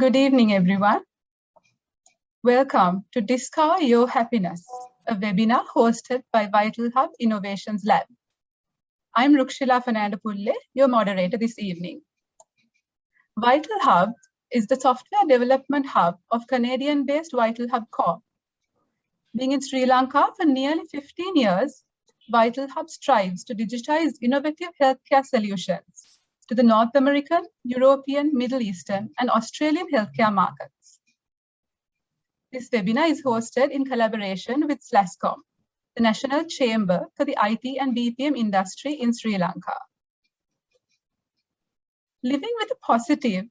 Good evening, everyone. Welcome to Discover Your Happiness, a webinar hosted by Vital Hub Innovations Lab. I'm Rukshila Fernandapulle, your moderator this evening. Vital Hub is the software development hub of Canadian-based Vital Hub Corp. Being in Sri Lanka for nearly 15 years, Vital Hub strives to digitize innovative healthcare solutions to the North American, European, Middle Eastern, and Australian healthcare markets. This webinar is hosted in collaboration with SLASCOM, the National Chamber for the IT and BPM industry in Sri Lanka. Living with a positive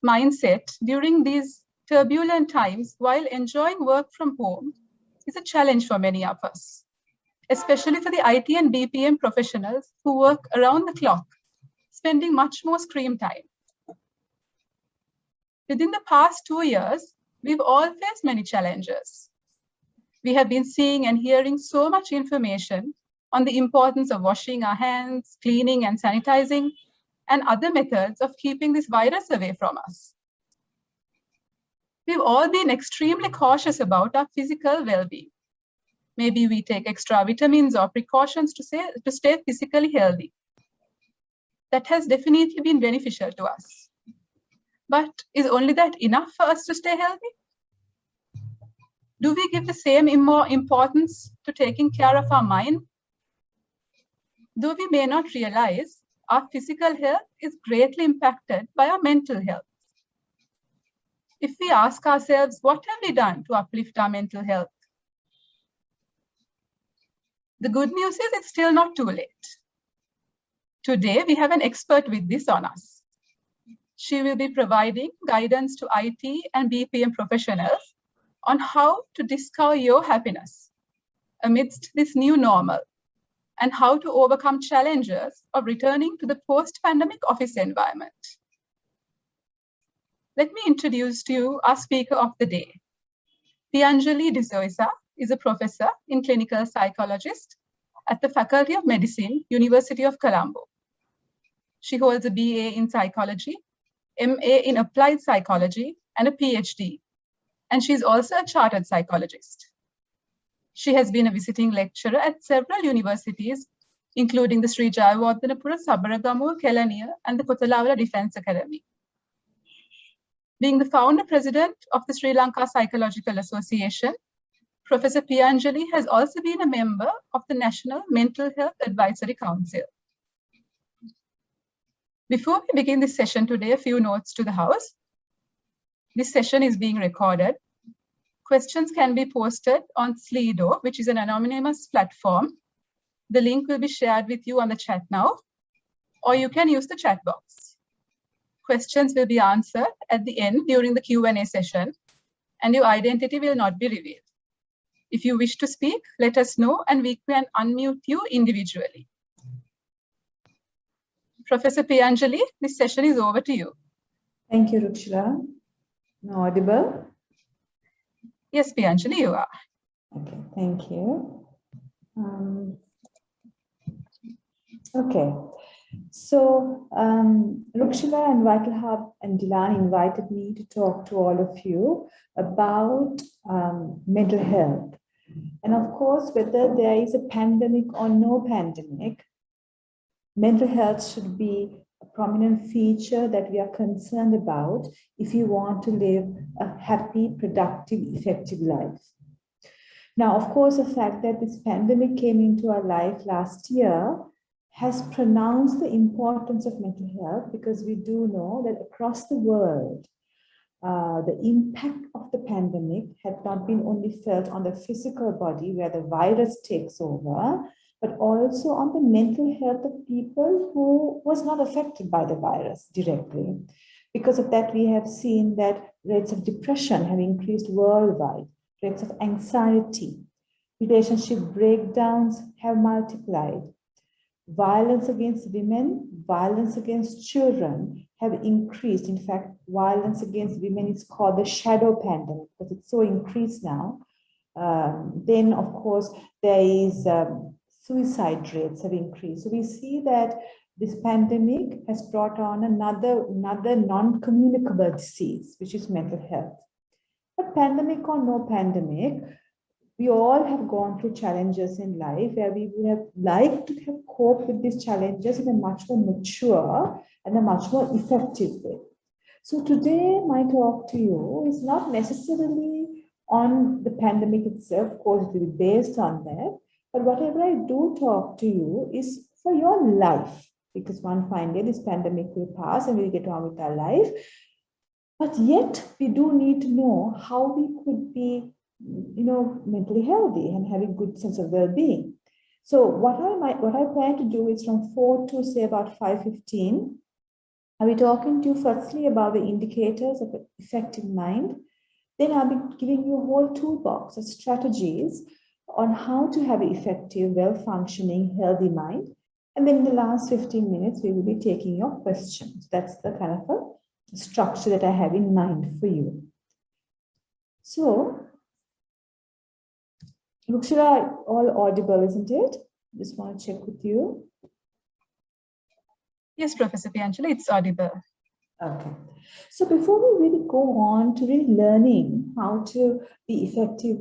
mindset during these turbulent times while enjoying work from home is a challenge for many of us, especially for the IT and BPM professionals who work around the clock, spending much more screen time. Within the past 2 years, we've all faced many challenges. We have been seeing and hearing so much information on the importance of washing our hands, cleaning and sanitizing, and other methods of keeping this virus away from us. We've all been extremely cautious about our physical well-being. Maybe we take extra vitamins or precautions to stay physically healthy. That has definitely been beneficial to us. But is only that enough for us to stay healthy? Do we give the same more importance to taking care of our mind? Though we may not realize, our physical health is greatly impacted by our mental health. If we ask ourselves, what have we done to uplift our mental health? The good news is it's still not too late. Today, we have an expert with this on us. She will be providing guidance to IT and BPM professionals on how to discover your happiness amidst this new normal and how to overcome challenges of returning to the post-pandemic office environment. Let me introduce to you our speaker of the day. Pianjali D'Souza is a professor in clinical psychologist at the Faculty of Medicine, University of Colombo. She holds a BA in psychology, MA in applied psychology, and a PhD. And she's also a chartered psychologist. She has been a visiting lecturer at several universities, including the Sri Jayawardhanapura Sabaragamuwa Kelaniya and the Kothalawala Defence Academy. Being the founder president of the Sri Lanka Psychological Association, Professor Pianjali has also been a member of the National Mental Health Advisory Council. Before we begin this session today, a few notes to the house. This session is being recorded. Questions can be posted on Slido, which is an anonymous platform. The link will be shared with you on the chat now, or you can use the chat box. Questions will be answered at the end during the Q&A session, and your identity will not be revealed. If you wish to speak, let us know and we can unmute you individually. Professor Pianjali, this session is over to you. Thank you, Rukshila. Now audible? Yes, Pianjali, you are. Okay, thank you. Okay, so Rukshila and Vital Hub and Dilan invited me to talk to all of you about mental health. And of course, whether there is a pandemic or no pandemic, mental health should be a prominent feature that we are concerned about if you want to live a happy, productive, effective life. Now, of course, the fact that this pandemic came into our life last year has pronounced the importance of mental health, because we do know that across the world, the impact of the pandemic had not been only felt on the physical body where the virus takes over, but also on the mental health of people who was not affected by the virus directly. Because of that, we have seen that rates of depression have increased worldwide, rates of anxiety, relationship breakdowns have multiplied. Violence against women, violence against children have increased. In fact, violence against women is called the shadow pandemic because it's so increased now. Then, of course, there is suicide rates have increased. So we see that this pandemic has brought on another non-communicable disease, which is mental health. But pandemic or no pandemic, we all have gone through challenges in life where we would have liked to have coped with these challenges in a much more mature and a much more effective way. So today, my talk to you is not necessarily on the pandemic itself, of course, it will be based on that. But whatever I do talk to you is for your life, because one fine day this pandemic will pass and we'll get on with our life. But yet, we do need to know how we could be, mentally healthy and having good sense of well-being. So what I plan to do is from 4 to say about 5:15. I'll be talking to you firstly about the indicators of an effective mind. Then I'll be giving you a whole toolbox of strategies on how to have an effective, well-functioning, healthy mind. And then in the last 15 minutes, we will be taking your questions. That's the kind of a structure that I have in mind for you. So, Rukshila, all audible, isn't it? Just want to check with you. Yes, Professor Pianchula, it's audible. Okay. So before we really go on to really learning how to be effective,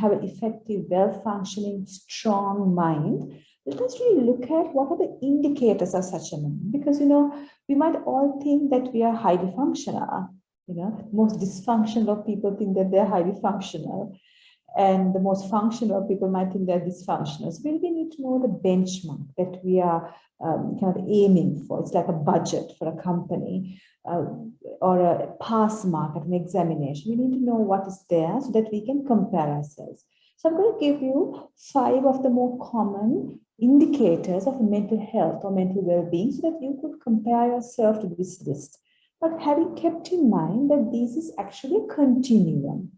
have an effective, well-functioning, strong mind, let us really look at what are the indicators of such a mind. Because, we might all think that we are highly functional. Most dysfunctional people think that they're highly functional. And the most functional people might think they're dysfunctional. So we need to know the benchmark that we are kind of aiming for. It's like a budget for a company or a pass mark at an examination. We need to know what is there so that we can compare ourselves. So I'm going to give you 5 of the more common indicators of mental health or mental well-being so that you could compare yourself to this list. But having kept in mind that this is actually a continuum.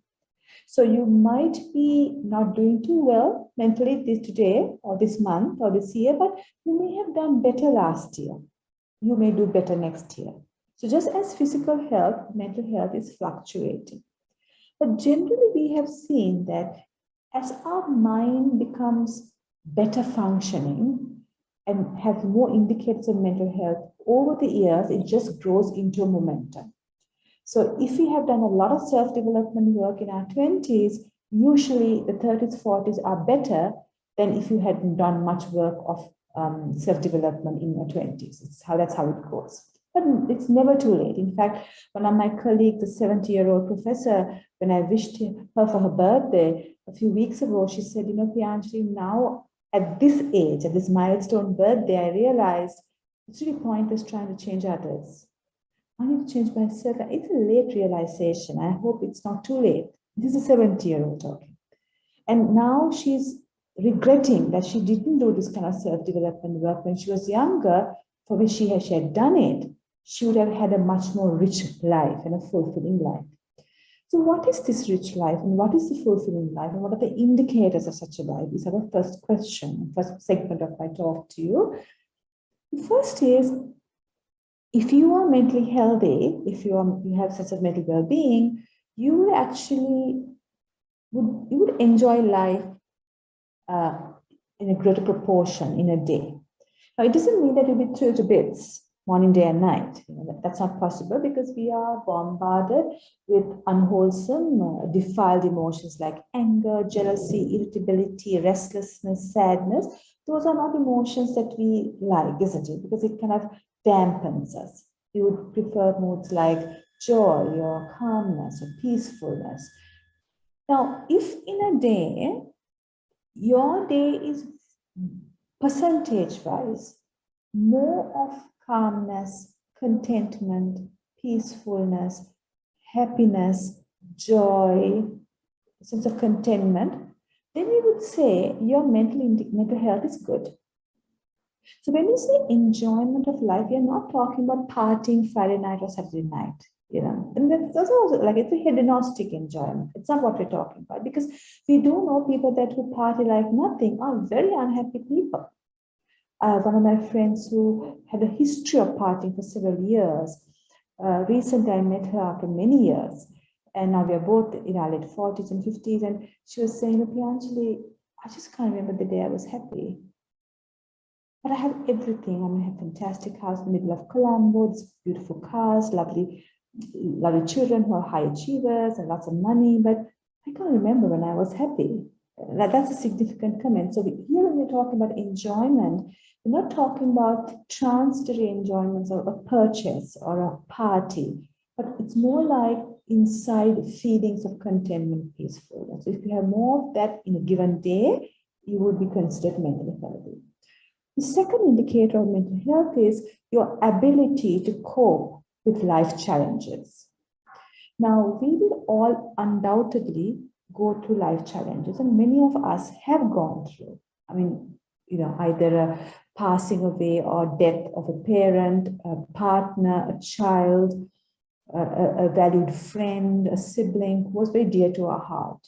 So you might be not doing too well mentally today or this month or this year, but you may have done better last year. You may do better next year. So just as physical health, mental health is fluctuating. But generally, we have seen that as our mind becomes better functioning and has more indicators of mental health over the years, it just grows into a momentum. So if we have done a lot of self-development work in our 20s, usually the 30s, 40s are better than if you hadn't done much work of self-development in your 20s. That's how it goes. But it's never too late. In fact, one of my colleagues, a 70-year-old professor, when I wished her for her birthday a few weeks ago, she said, Pianchali, now at this age, at this milestone birthday, I realized it's really pointless trying to change others. I need to change myself. It's a late realization. I hope it's not too late. This is a 70-year-old talking. And now she's regretting that she didn't do this kind of self-development work when she was younger, for which she had done it. She would have had a much more rich life and a fulfilling life. So what is this rich life and what is the fulfilling life and what are the indicators of such a life? Is our first question, first segment of my talk to you. The first is, if you are mentally healthy, if you have sense of mental well-being, you would actually enjoy life in a greater proportion in a day. Now, it doesn't mean that you'll be thrilled to bits morning, day, and night. That's not possible because we are bombarded with unwholesome, defiled emotions like anger, jealousy, irritability, restlessness, sadness. Those are not emotions that we like, isn't it? Because it kind of dampens us. We would prefer moods like joy or calmness or peacefulness. Now, if in a day, your day is percentage-wise more of calmness, contentment, peacefulness, happiness, joy, sense of contentment, then we would say your mental health is good. So when we say enjoyment of life, we are not talking about partying Friday night or Saturday night, and that's also like it's a hedonistic enjoyment. It's not what we're talking about, because we do know people that who party like nothing are very unhappy people. One of my friends who had a history of partying for several years. Recently, I met her after many years, and now we are both in our late 40s and 50s, and she was saying, Pianchali, I just can't remember the day I was happy. But I have everything. I mean, I have a fantastic house in the middle of Colombo, this beautiful cars, lovely children who are high achievers and lots of money. But I can't remember when I was happy. That's a significant comment. So here when we're talking about enjoyment, we're not talking about transitory enjoyments or a purchase or a party, but it's more like inside feelings of contentment, peaceful. So if you have more of that in a given day, you would be considered mentally healthy. The second indicator of mental health is your ability to cope with life challenges. Now, we will all undoubtedly go through life challenges, and many of us have gone through. I mean, either a passing away or death of a parent, a partner, a child, a valued friend, a sibling who was very dear to our heart,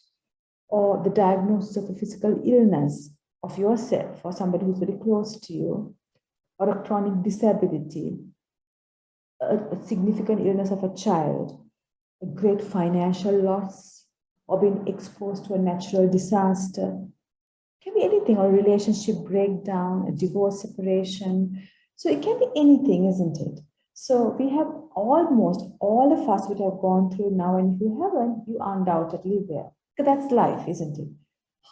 or the diagnosis of a physical illness of yourself or somebody who's very close to you, or a chronic disability, a significant illness of a child, a great financial loss, or being exposed to a natural disaster. It can be anything, or a relationship breakdown, a divorce, separation. So it can be anything, isn't it? So we have almost all of us would have gone through now, and if you haven't, you undoubtedly will. Because that's life, isn't it?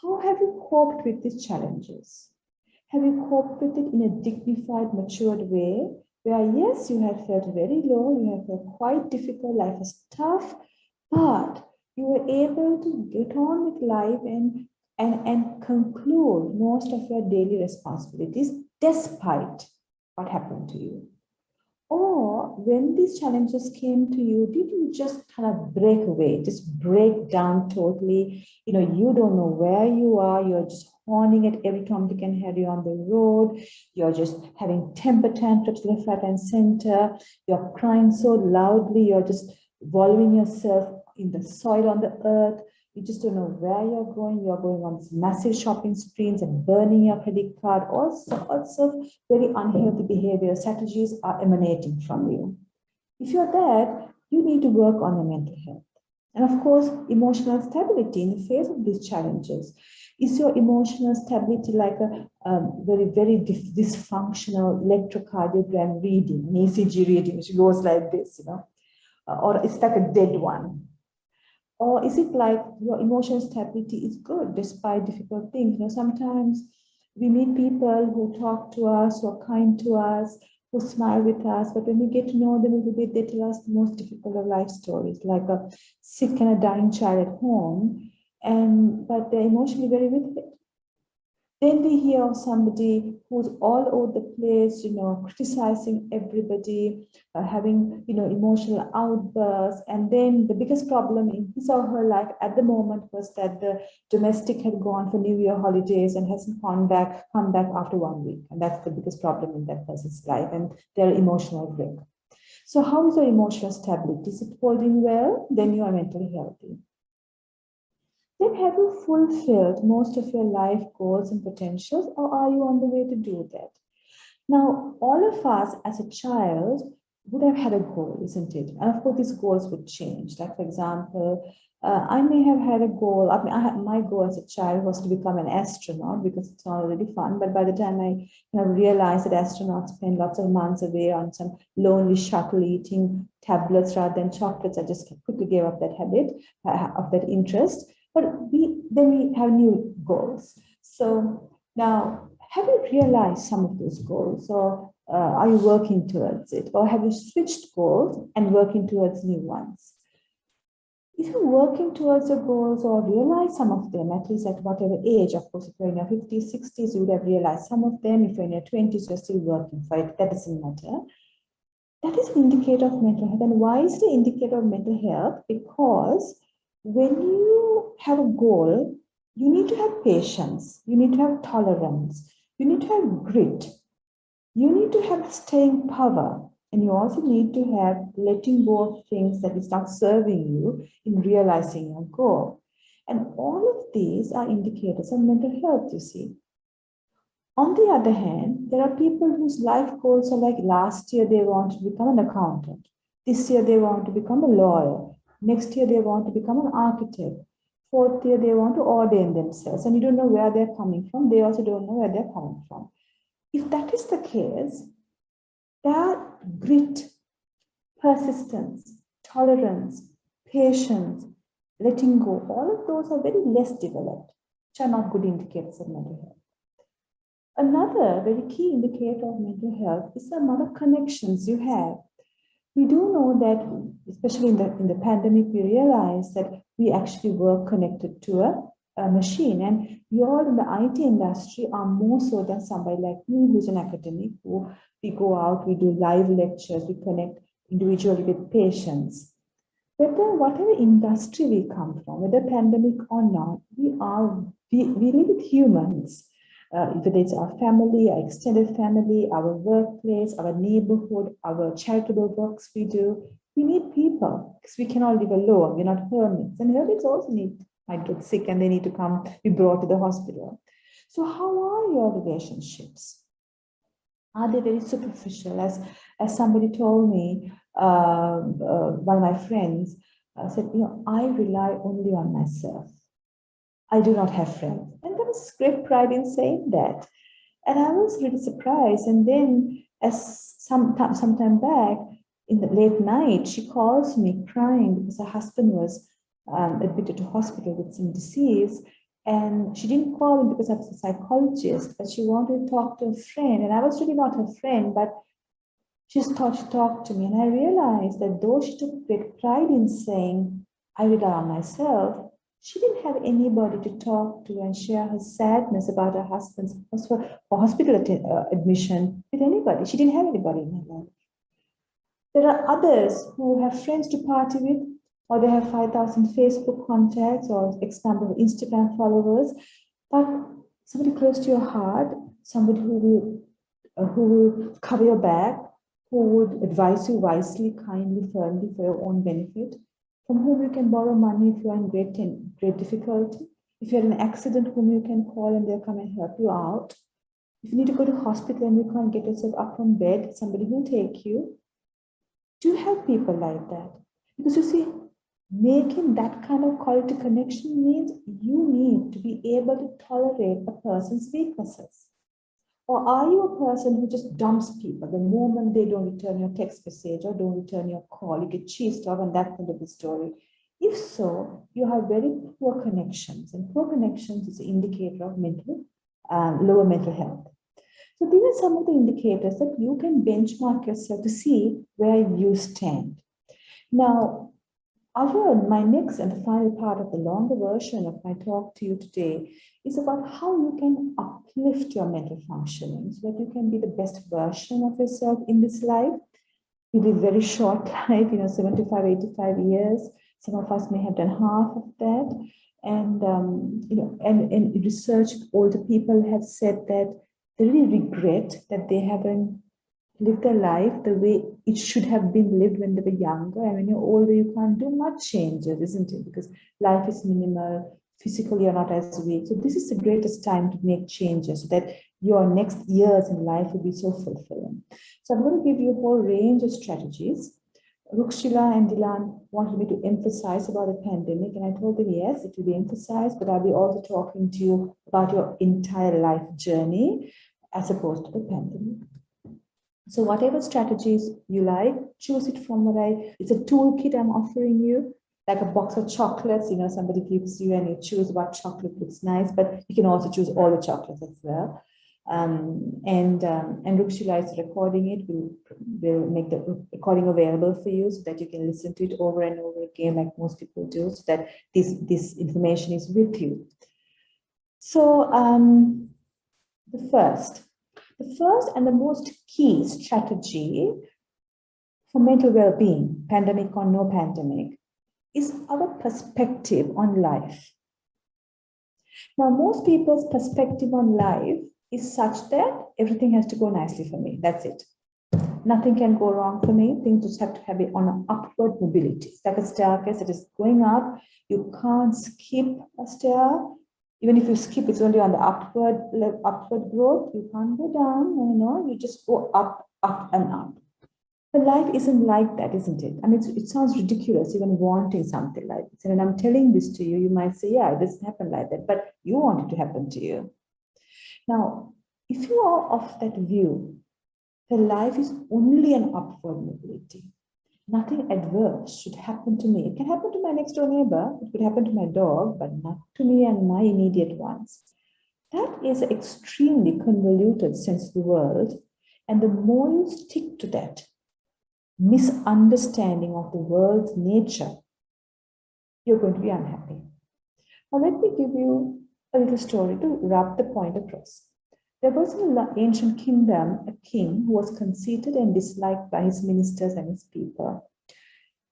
How have you coped with these challenges? Have you coped with it in a dignified, matured way, where yes, you have felt very low, you have felt quite difficult, life was tough, but you were able to get on with life and conclude most of your daily responsibilities despite what happened to you? Or when these challenges came to you, did you just kind of break away, just break down totally? You don't know where you are. You're just horning at every Tom, Dick, and Harry on the road. You're just having temper tantrums left, right, and center. You're crying so loudly. You're just wallowing yourself in the soil on the earth. You just don't know where you're going. You're going on these massive shopping sprees and burning your credit card. Also very unhealthy behavior strategies are emanating from you. If you're that, you need to work on your mental health. And of course, emotional stability in the face of these challenges. Is your emotional stability like a very, very dysfunctional electrocardiogram reading, an ECG reading, which goes like this, or it's like a dead one? Or is it like your emotional stability is good despite difficult things? Sometimes we meet people who talk to us, who are kind to us, who smile with us, but when we get to know them a little bit, they tell us the most difficult of life stories, like a sick and a dying child at home, but they're emotionally very with it. Then we hear of somebody who's all over the place, criticizing everybody, having, emotional outbursts. And then the biggest problem in his or her life at the moment was that the domestic had gone for New Year holidays and hasn't come back after 1 week. And that's the biggest problem in that person's life. And they're emotional wreck. So how is your emotional stability? Is it holding well? Then you are mentally healthy. Then have you fulfilled most of your life goals and potentials, or are you on the way to do that? Now, all of us as a child would have had a goal, isn't it? And of course, these goals would change. Like, for example, I may have had a goal. My goal as a child was to become an astronaut because it's already fun. But by the time I realized that astronauts spend lots of months away on some lonely shuttle eating tablets rather than chocolates, I just quickly gave up that habit of that interest. But then we have new goals. So now, have you realized some of those goals, or are you working towards it? Or have you switched goals and working towards new ones? If you're working towards your goals or realize some of them, at least at whatever age, of course, if you're in your 50s, 60s, you would have realized some of them. If you're in your 20s, you're still working for it. That doesn't matter. That is an indicator of mental health. And why is it an indicator of mental health? Because when you have a goal, you need to have patience, you need to have tolerance, you need to have grit, you need to have staying power, and you also need to have letting go of things that is not serving you in realizing your goal. And all of these are indicators of mental health, you see. On the other hand, there are people whose life goals are like last year they want to become an accountant, this year they want to become a lawyer, next year they want to become an architect, fourth year they want to ordain themselves, and you don't know where they're coming from. They also don't know where they're coming from. If that is the case, that grit, persistence, tolerance, patience, letting go, all of those are very less developed, which are not good indicators of mental health. Another very key indicator of mental health is the amount of connections you have. We do know that, especially in the pandemic, we realized that we actually were connected to a machine. And you all in the IT industry are more so than somebody like me who's an academic, who we go out, we do live lectures, we connect individually with patients. Whatever industry we come from, whether pandemic or not, we live with humans. Whether it's our family, our extended family, our workplace, our neighborhood, our charitable works we do, we need people because we cannot live alone. We're not hermits. And hermits also might get sick and they need to be brought to the hospital. So how are your relationships? Are they very superficial? As somebody told me, one of my friends said, I rely only on myself. I do not have friends. And there was great pride in saying that. And I was really surprised. And then as some time back, in the late night, she calls me crying because her husband was admitted to hospital with some disease. And she didn't call him because I was a psychologist, but she wanted to talk to a friend. And I was really not her friend, but she thought she talked to me. And I realized that though she took great pride in saying, I rely on myself, she didn't have anybody to talk to and share her sadness about her husband's hospital admission with anybody. She didn't have anybody in her life. There are others who have friends to party with, or they have 5,000 Facebook contacts or X number of Instagram followers, but somebody close to your heart, somebody who will cover your back, who would advise you wisely, kindly, firmly for your own benefit, from whom you can borrow money if you are in great difficulty. If you had an accident, whom you can call and they'll come and help you out. If you need to go to hospital and you can't get yourself up from bed, somebody will take you. Do you have people like that? Because you see, making that kind of quality connection means you need to be able to tolerate a person's weaknesses. Or are you a person who just dumps people the moment they don't return your text message or don't return your call? You get cheesed off and that kind of a story. If so, you have very poor connections, and poor connections is an indicator of lower mental health. So these are some of the indicators that you can benchmark yourself to see where you stand. Now, my next and the final part of the longer version of my talk to you today is about how you can uplift your mental functioning so that you can be the best version of yourself in this life. You live very short life, 75, 85 years. Some of us may have done half of that. And, and research, older people have said that they really regret that they haven't lived their life the way it should have been lived when they were younger. And when you're older, you can't do much changes, isn't it? Because life is minimal, physically you're not as weak. So this is the greatest time to make changes so that your next years in life will be so fulfilling. So I'm going to give you a whole range of strategies. Rukshila and Dilan wanted me to emphasize about the pandemic, and I told them, yes, it will be emphasized, but I'll be also talking to you about your entire life journey as opposed to the pandemic. So whatever strategies you like, choose it from it's a toolkit I'm offering you, like a box of chocolates, somebody gives you and you choose what chocolate looks nice, but you can also choose all the chocolates as well. And Rukshila is recording it. We'll make the recording available for you so that you can listen to it over and over again, like most people do, so that this information is with you. So the first and the most key strategy for mental well-being, pandemic or no pandemic, is our perspective on life. Now, most people's perspective on life is such that everything has to go nicely for me. That's it. Nothing can go wrong for me. Things just have to have it on an upward mobility. It's like a staircase that is going up. You can't skip a stair. Even if you skip, it's only on the upward growth. You can't go down, you just go up, up and up. But life isn't like that, isn't it? I mean, it sounds ridiculous, even wanting something like this. And when I'm telling this to you, you might say, yeah, it doesn't happen like that, but you want it to happen to you. Now, If you are of that view, the life is only an upward mobility. Nothing adverse should happen to me. It can happen to my next door neighbor, it could happen to my dog, but not to me and my immediate ones. That is an extremely convoluted sense of the world. And the more you stick to that misunderstanding of the world's nature, you're going to be unhappy. Now, let me give you a little story to wrap the point across. There was in an ancient kingdom a king who was conceited and disliked by his ministers and his people.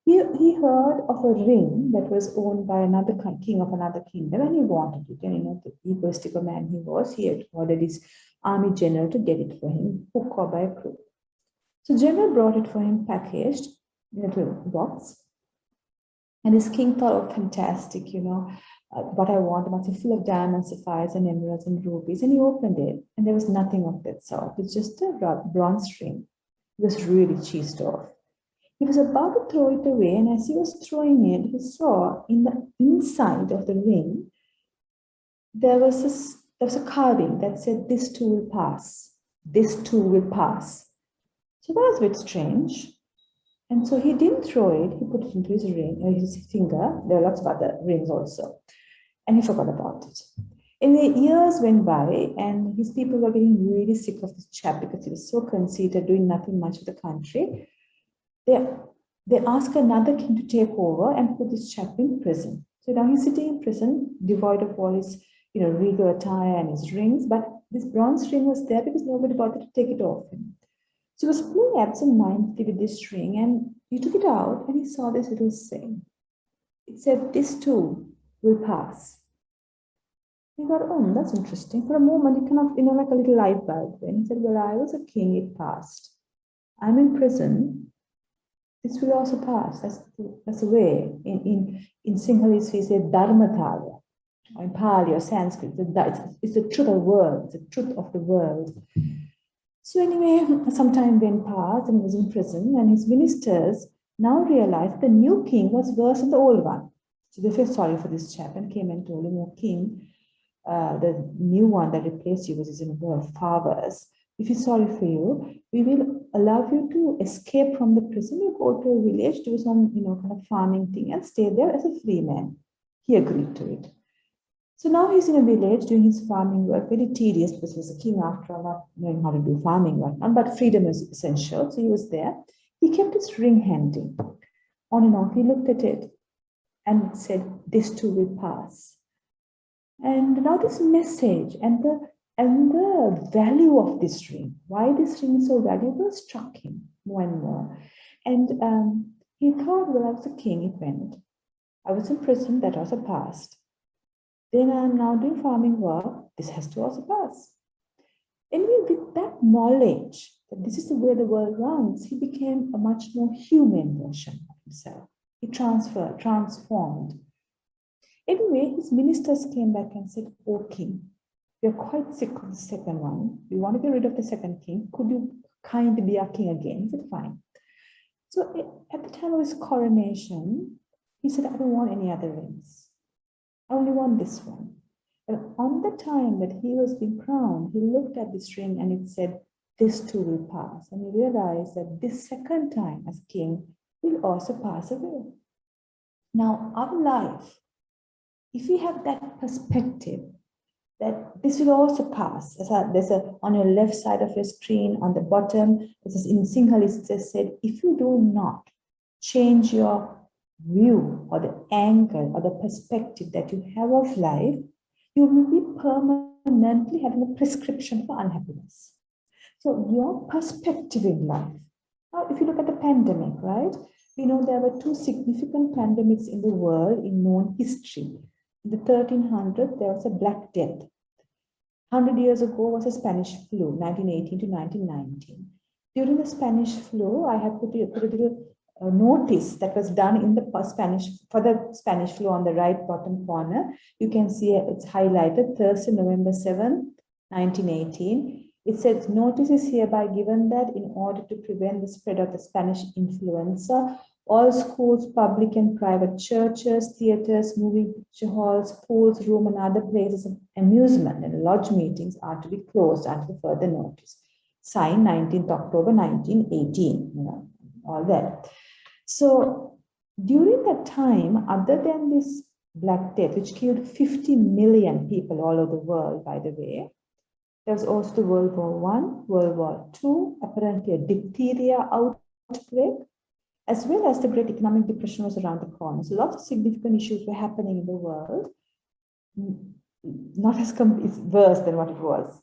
He heard of a ring that was owned by another king of another kingdom, and he wanted it. And the egoistical man he was, he had ordered his army general to get it for him, hook or by a crook. So general brought it for him packaged in a little box. And this king thought, oh, fantastic, what I want must be full of diamonds, sapphires, and emeralds and rubies. And he opened it, and there was nothing of that sort. It's just a bronze ring. He was really cheesed off. He was about to throw it away, and as he was throwing it, he saw in the inside of the ring, there was a carving that said, "This too will pass. This too will pass." So that was a bit strange. And so he didn't throw it. He put it into his ring, his finger. There are lots of other rings also. And he forgot about it. And the years went by, and his people were getting really sick of this chap because he was so conceited, doing nothing much for the country. They asked another king to take over and put this chap in prison. So now he's sitting in prison, devoid of all his regal attire and his rings, but this bronze ring was there because nobody bothered to take it off him. So he was playing absent-mindedly with this ring, and he took it out and he saw this little saying. It said, "This too will pass." He thought, oh, that's interesting. For a moment, he kind of, like a little light bulb. And he said, well, I was a king, it passed. I'm in prison. This will also pass. That's the way. In Sinhalese, we say dharmataya. Or in Pali or Sanskrit, it's the truth of the world. It's the truth of the world. So anyway, some time went past and he was in prison, and his ministers now realized the new king was worse than the old one. So they felt sorry for this chap and came and told him, "Oh, king, the new one that replaced you was in far worse. We feel sorry for you. We will allow you to escape from the prison. You go to a village, do some, kind of farming thing and stay there as a free man." He agreed to it. So now he's in a village doing his farming work, very tedious because he was a king after all, not knowing how to do farming work, but freedom is essential. So he was there. He kept his ring handy. On and on, he looked at it and said, "This too will pass." And now this message and the value of this ring, why this ring is so valuable, struck him more and more. And he thought, well, I was a king, it went. I was in prison, that was a past. Then I'm now doing farming work, this has to also pass. Anyway, with that knowledge that this is the way the world runs, he became a much more human version of himself. He transformed. Anyway, his ministers came back and said, "Oh, king, we are quite sick of the second one. We want to get rid of the second king. Could you kindly be our king again?" He said, "Fine." So at the time of his coronation, he said, "I don't want any other rings. I only want this one." And on the time that he was being crowned, he looked at this ring and it said, "This too will pass." And he realized that this second time as king will also pass away. Now, our life, if we have that perspective, that this will also pass. There's on your left side of your screen, on the bottom, it says in Sinhalese, it said, if you do not change your view or the angle or the perspective that you have of life, you will be permanently having a prescription for unhappiness. So your perspective in life. Now, if you look at the pandemic, right? We know there were two significant pandemics in the world in known history. In the 1300s, there was a Black Death. 100 years ago was a Spanish flu, 1918 to 1919. During the Spanish flu, I have put a little notice that was done in the Spanish flu on the right bottom corner. You can see it's highlighted Thursday, November 7, 1918. It says, notice is hereby given that in order to prevent the spread of the Spanish influenza, all schools, public and private churches, theaters, movie picture halls, pools, room, and other places of amusement and lodge meetings are to be closed until further notice. Signed 19th October 1918, all that. So during that time, other than this Black Death, which killed 50 million people all over the world, by the way, there was also the World War I, World War II, apparently a diphtheria outbreak, as well as the Great Economic Depression was around the corner. So lots of significant issues were happening in the world. Not as it's worse than what it was.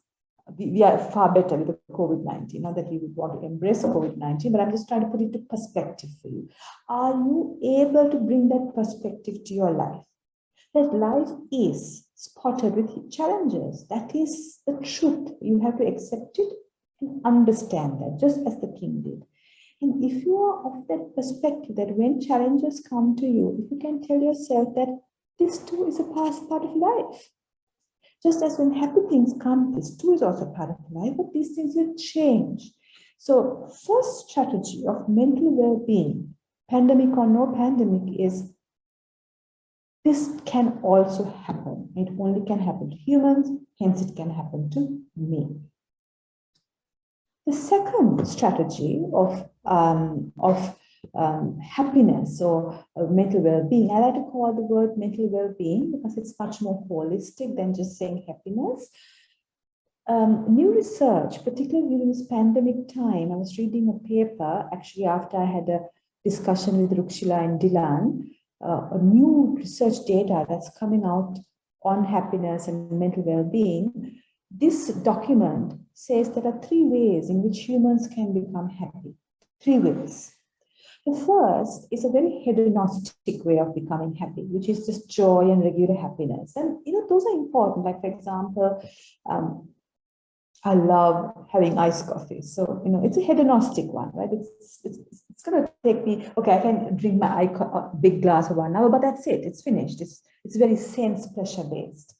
We are far better with the COVID-19. Not that we would want to embrace COVID-19, but I'm just trying to put it into perspective for you. Are you able to bring that perspective to your life? That life is spotted with challenges. That is the truth. You have to accept it and understand that, just as the king did. And if you are of that perspective, that when challenges come to you, if you can tell yourself that this too is a part of life. Just as when happy things come, this too is also part of life, but these things will change. So first strategy of mental well-being, pandemic or no pandemic, is this can also happen. It only can happen to humans, hence it can happen to me. The second strategy of happiness or mental well-being, I like to call the word mental well-being because it's much more holistic than just saying happiness. New research, particularly during this pandemic time, I was reading a paper, actually after I had a discussion with Rukshila and Dilan, a new research data that's coming out on happiness and mental well-being. This document says there are 3 ways in which humans can become happy. 3 ways. The first is a very hedonistic way of becoming happy, which is just joy and regular happiness. And, those are important. Like, for example, I love having iced coffee. So, it's a hedonistic one, right? It's going to take me, okay, I can drink my big glass for 1 hour, but that's it. It's finished. It's very sense pleasure based.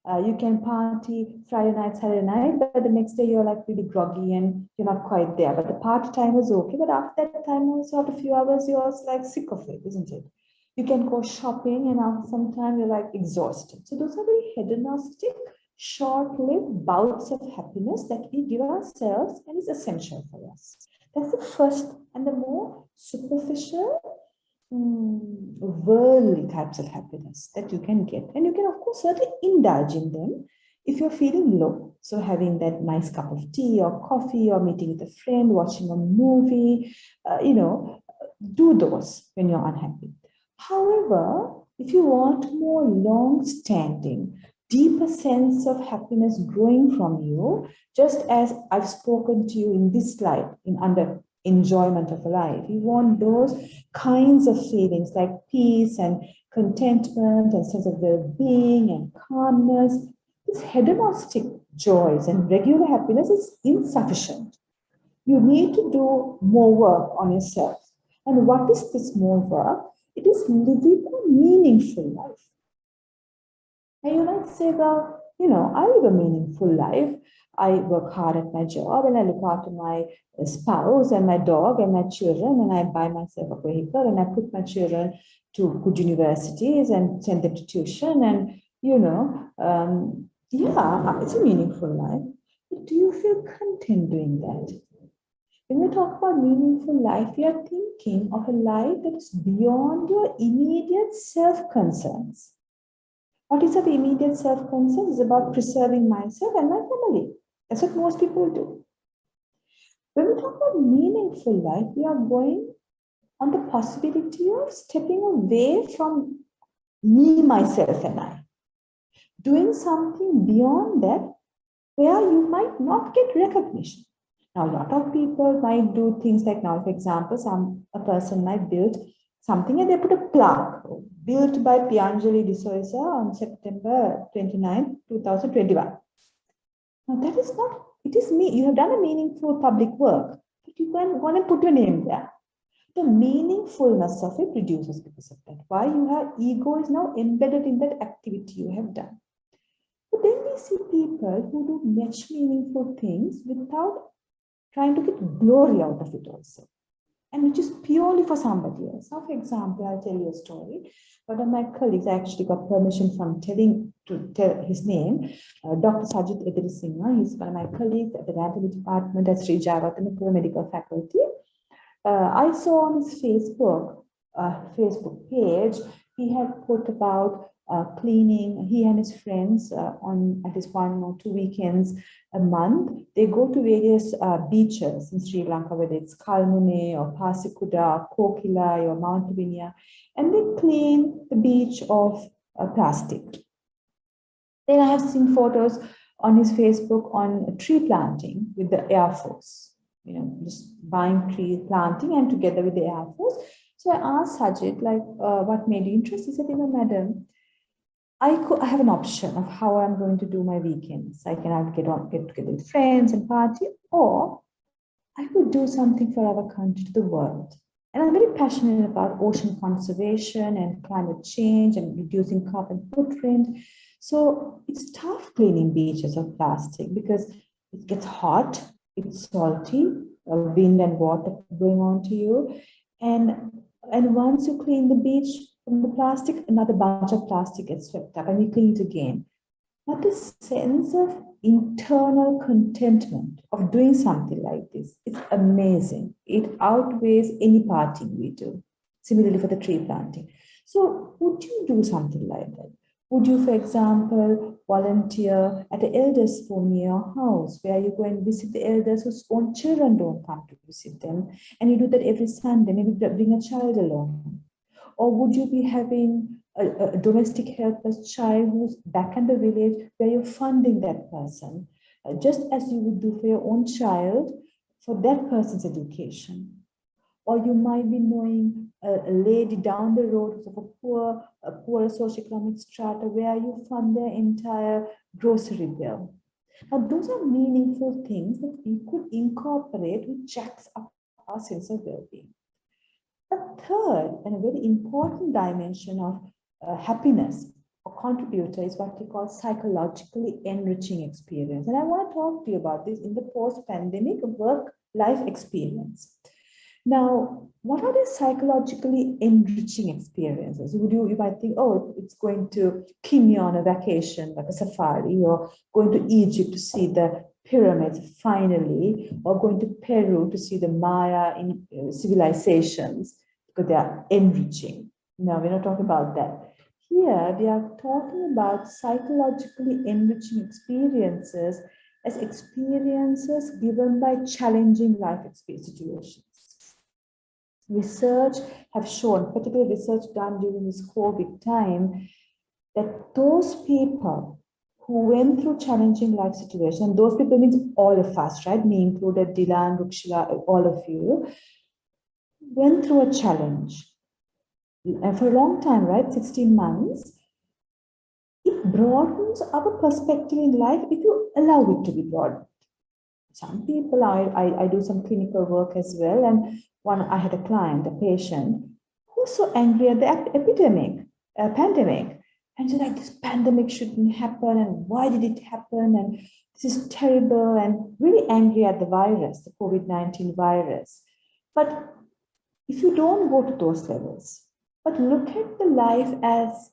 You can party Friday night, Saturday night, but the next day you're like really groggy and you're not quite there. But the party time was okay. But after that time, also after a few hours, you're also like sick of it, isn't it? You can go shopping and after some time you're like exhausted. So those are very hedonistic, short-lived bouts of happiness that we give ourselves and is essential for us. That's the first and the more superficial, worldly types of happiness that you can get. And you can, of course, certainly indulge in them if you're feeling low. So having that nice cup of tea or coffee or meeting with a friend, watching a movie, do those when you're unhappy. However, if you want more long-standing, deeper sense of happiness growing from you, just as I've spoken to you in this slide, under enjoyment of life, you want those kinds of feelings like peace and contentment and sense of well-being and calmness. This hedonistic joys and regular happiness is insufficient. You need to do more work on yourself. And what is this more work? It is living a meaningful life. And you might say, well, I live a meaningful life. I work hard at my job and I look after my spouse and my dog and my children, and I buy myself a vehicle and I put my children to good universities and send them to tuition. And, it's a meaningful life. But do you feel content doing that? When we talk about meaningful life, we are thinking of a life that is beyond your immediate self-concerns. What is of immediate self-concern is about preserving myself and my family. That's what most people do. When we talk about meaningful life, we are going on the possibility of stepping away from me, myself, and I. Doing something beyond that where you might not get recognition. Now, a lot of people might do things like, now, for example, a person might build something and they put a plaque built by Pianjali D'Souza on September 29, 2021. Now, that is not, it is me. You have done a meaningful public work, but you can go and put your name there. The meaningfulness of it reduces because of that. Why? Ego is now embedded in that activity you have done. But then we I see people who do much meaningful things without trying to get glory out of it also, and which is purely for somebody else. Now, for example, I'll tell you a story. One of my colleagues, I actually got permission from to tell his name, Dr. Sajid Edirisinghe. He's one of my colleagues at the anatomy department at Sri Jayawardena Medical Faculty. I saw on his Facebook page, he had put about cleaning. He and his friends on at least 1 or 2 weekends a month, they go to various beaches in Sri Lanka, whether it's Kalmune or Pasikuda, Kokilai or Mount Lavinia, and they clean the beach of plastic. Then I have seen photos on his Facebook on tree planting with the Air Force, just buying tree planting and together with the Air Force. So I asked Sajid, like, what made you interested? He said, madam, I have an option of how I'm going to do my weekends. I can either get together with friends and party, or I could do something for our country, to the world. And I'm very passionate about ocean conservation and climate change and reducing carbon footprint. So it's tough cleaning beaches of plastic because it gets hot, it's salty, wind and water going on to you. And once you clean the beach from the plastic, another bunch of plastic gets swept up and we clean it again. But the sense of internal contentment of doing something like this, it's amazing. It outweighs any partying we do. Similarly for the tree planting. So would you do something like that? Would you, for example, volunteer at an elders home near your house, where you go and visit the elders whose own children don't come to visit them, and you do that every Sunday, maybe bring a child along? Or would you be having a domestic helper's child who's back in the village, where you're funding that person, just as you would do for your own child, for that person's education? Or you might be knowing a lady down the road who's of a poor socioeconomic strata, where you fund their entire grocery bill. Now, those are meaningful things that we could incorporate, which jacks up our sense of well-being. A third and a very important dimension of happiness or contributor is what we call psychologically enriching experience. And I want to talk to you about this in the post-pandemic work-life experience. Now, what are the psychologically enriching experiences? You might think, oh, it's going to Kenya on a vacation, like a safari, or going to Egypt to see the pyramids finally, or going to Peru to see the Maya civilizations, because they are enriching. No, we're not talking about that. Here, we are talking about psychologically enriching experiences as experiences given by challenging life situations. Research have shown, particularly research done during this COVID time, that those people who went through challenging life situations, those people means all of us, right? Me included, Dylan, Rukshila, all of you, went through a challenge. And for a long time, right? 16 months. It broadens our perspective in life if you allow it to be broadened. Some people, I do some clinical work as well, and I had a client, a patient, who was so angry at the pandemic. And she's like, this pandemic shouldn't happen, and why did it happen? And this is terrible, and really angry at the virus, the COVID-19 virus. But if you don't go to those levels, but look at the life as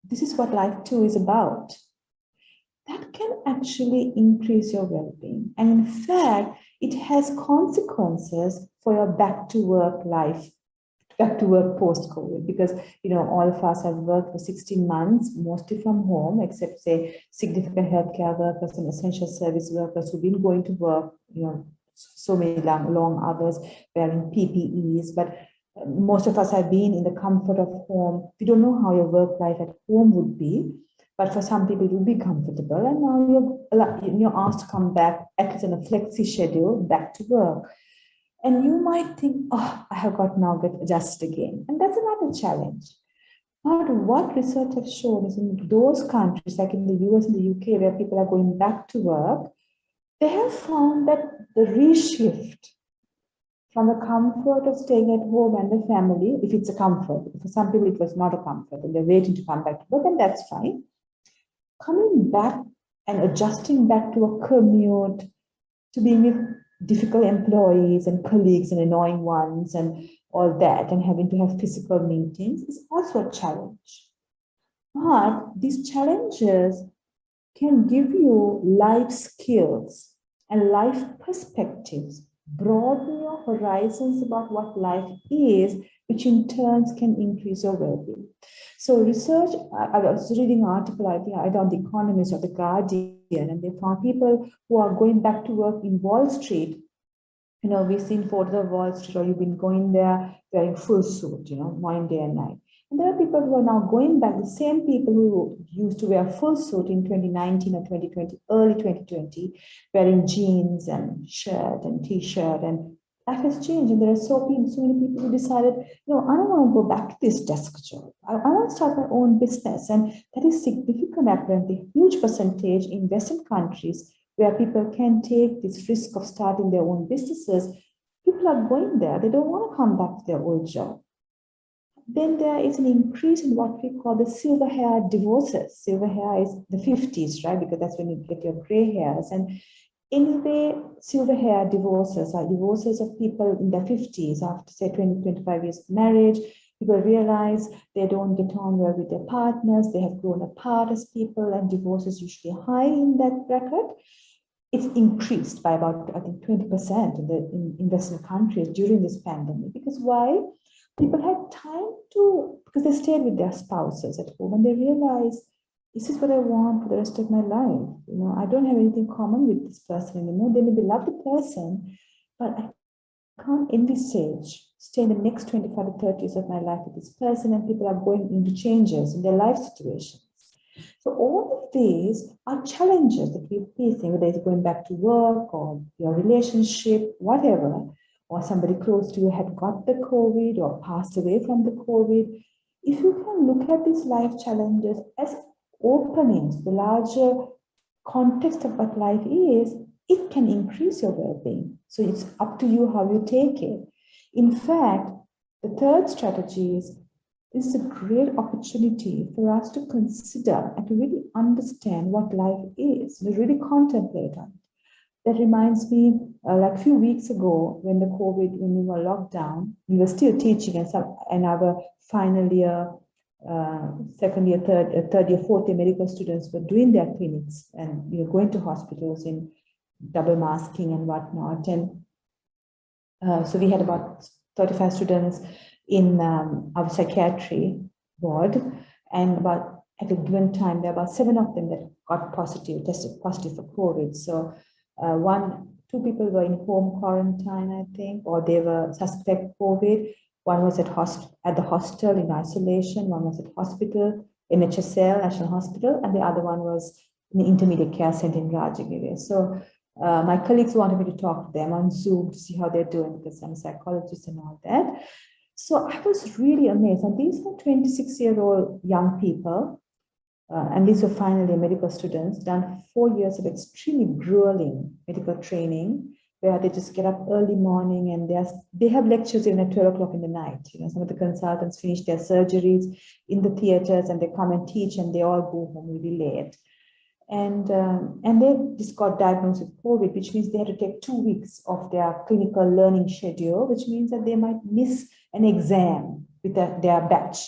this is what life too is about, that can actually increase your well-being. And in fact, it has consequences for your back to work life, back to work post-COVID, because all of us have worked for 16 months, mostly from home, except say significant healthcare workers and essential service workers who've been going to work, so many long hours wearing PPEs. But most of us have been in the comfort of home. We don't know how your work life at home would be, but for some people it will be comfortable. And now you're asked to come back, at least on a flexi schedule, back to work. And you might think, oh, I have got now get adjusted again. And that's another challenge. But what research has shown is in those countries, like in the US and the UK, where people are going back to work, they have found that the reshift from the comfort of staying at home and the family, if it's a comfort, for some people it was not a comfort and they're waiting to come back to work, and that's fine. Coming back and adjusting back to a commute, to being with difficult employees and colleagues and annoying ones and all that, and having to have physical meetings is also a challenge. But these challenges can give you life skills and life perspectives, broaden your horizons about what life is, which in turn can increase your well-being. So research, I was reading an article, I think either on The Economist or The Guardian, and they found people who are going back to work in Wall Street. You know, we've seen photos of Wall Street, or you've been going there wearing full suit, you know, morning, day and night. And there are people who are now going back, the same people who used to wear full suit in 2019 or 2020, early 2020, wearing jeans and shirt and t-shirt, and life has changed. And there are so many people who decided, you know, I don't want to go back to this desk job. I want to start my own business. And that is significant, apparently, huge percentage in Western countries where people can take this risk of starting their own businesses. People are going there. They don't want to come back to their old job. Then there is an increase in what we call the silver hair divorces. Silver hair is the 50s, right? Because that's when you get your gray hairs. And anyway, silver hair divorces are divorces of people in their 50s after, say, 20, 25 years of marriage. People realize they don't get on well with their partners. They have grown apart as people, and divorce is usually high in that bracket. It's increased by about, I think, 20% in Western countries during this pandemic. Because why? People had time to, because they stayed with their spouses at home, and they realized, this is what I want for the rest of my life. You know, I don't have anything common with this person anymore. They may be a lovely person, but I can't envisage stay the next 25 to 30 years of my life with this person, and people are going into changes in their life situations. So all of these are challenges that we're facing, whether it's going back to work or your relationship, whatever, or somebody close to you had got the COVID or passed away from the COVID. If you can look at these life challenges as openings, the larger context of what life is, it can increase your well-being. So it's up to you how you take it. In fact, the third strategy is this is a great opportunity for us to consider and to really understand what life is, to really contemplate on it. That reminds me, like a few weeks ago, when we were locked down, we were still teaching, and our final year, second year, third year, fourth year medical students were doing their clinics and going to hospitals in double masking and whatnot. And so we had about 35 students in our psychiatry ward, and about at a given time, there were about 7 of them that got positive, tested positive for COVID. So 2 people were in home quarantine, I think, or they were suspect COVID. One was at the hostel in isolation. One was at hospital, NHSL, National Hospital, and the other one was in the intermediate care center in Rajagiri. So my colleagues wanted me to talk to them on Zoom to see how they're doing, because I'm a psychologist and all that. So I was really amazed. And these are 26-year-old young people, and these were finally medical students, done 4 years of extremely grueling medical training, where they just get up early morning and they have lectures even at 12 o'clock in the night. Some of the consultants finish their surgeries in the theaters and they come and teach, and they all go home really late. And they just got diagnosed with COVID, which means they had to take 2 weeks of their clinical learning schedule, which means that they might miss an exam with their batch.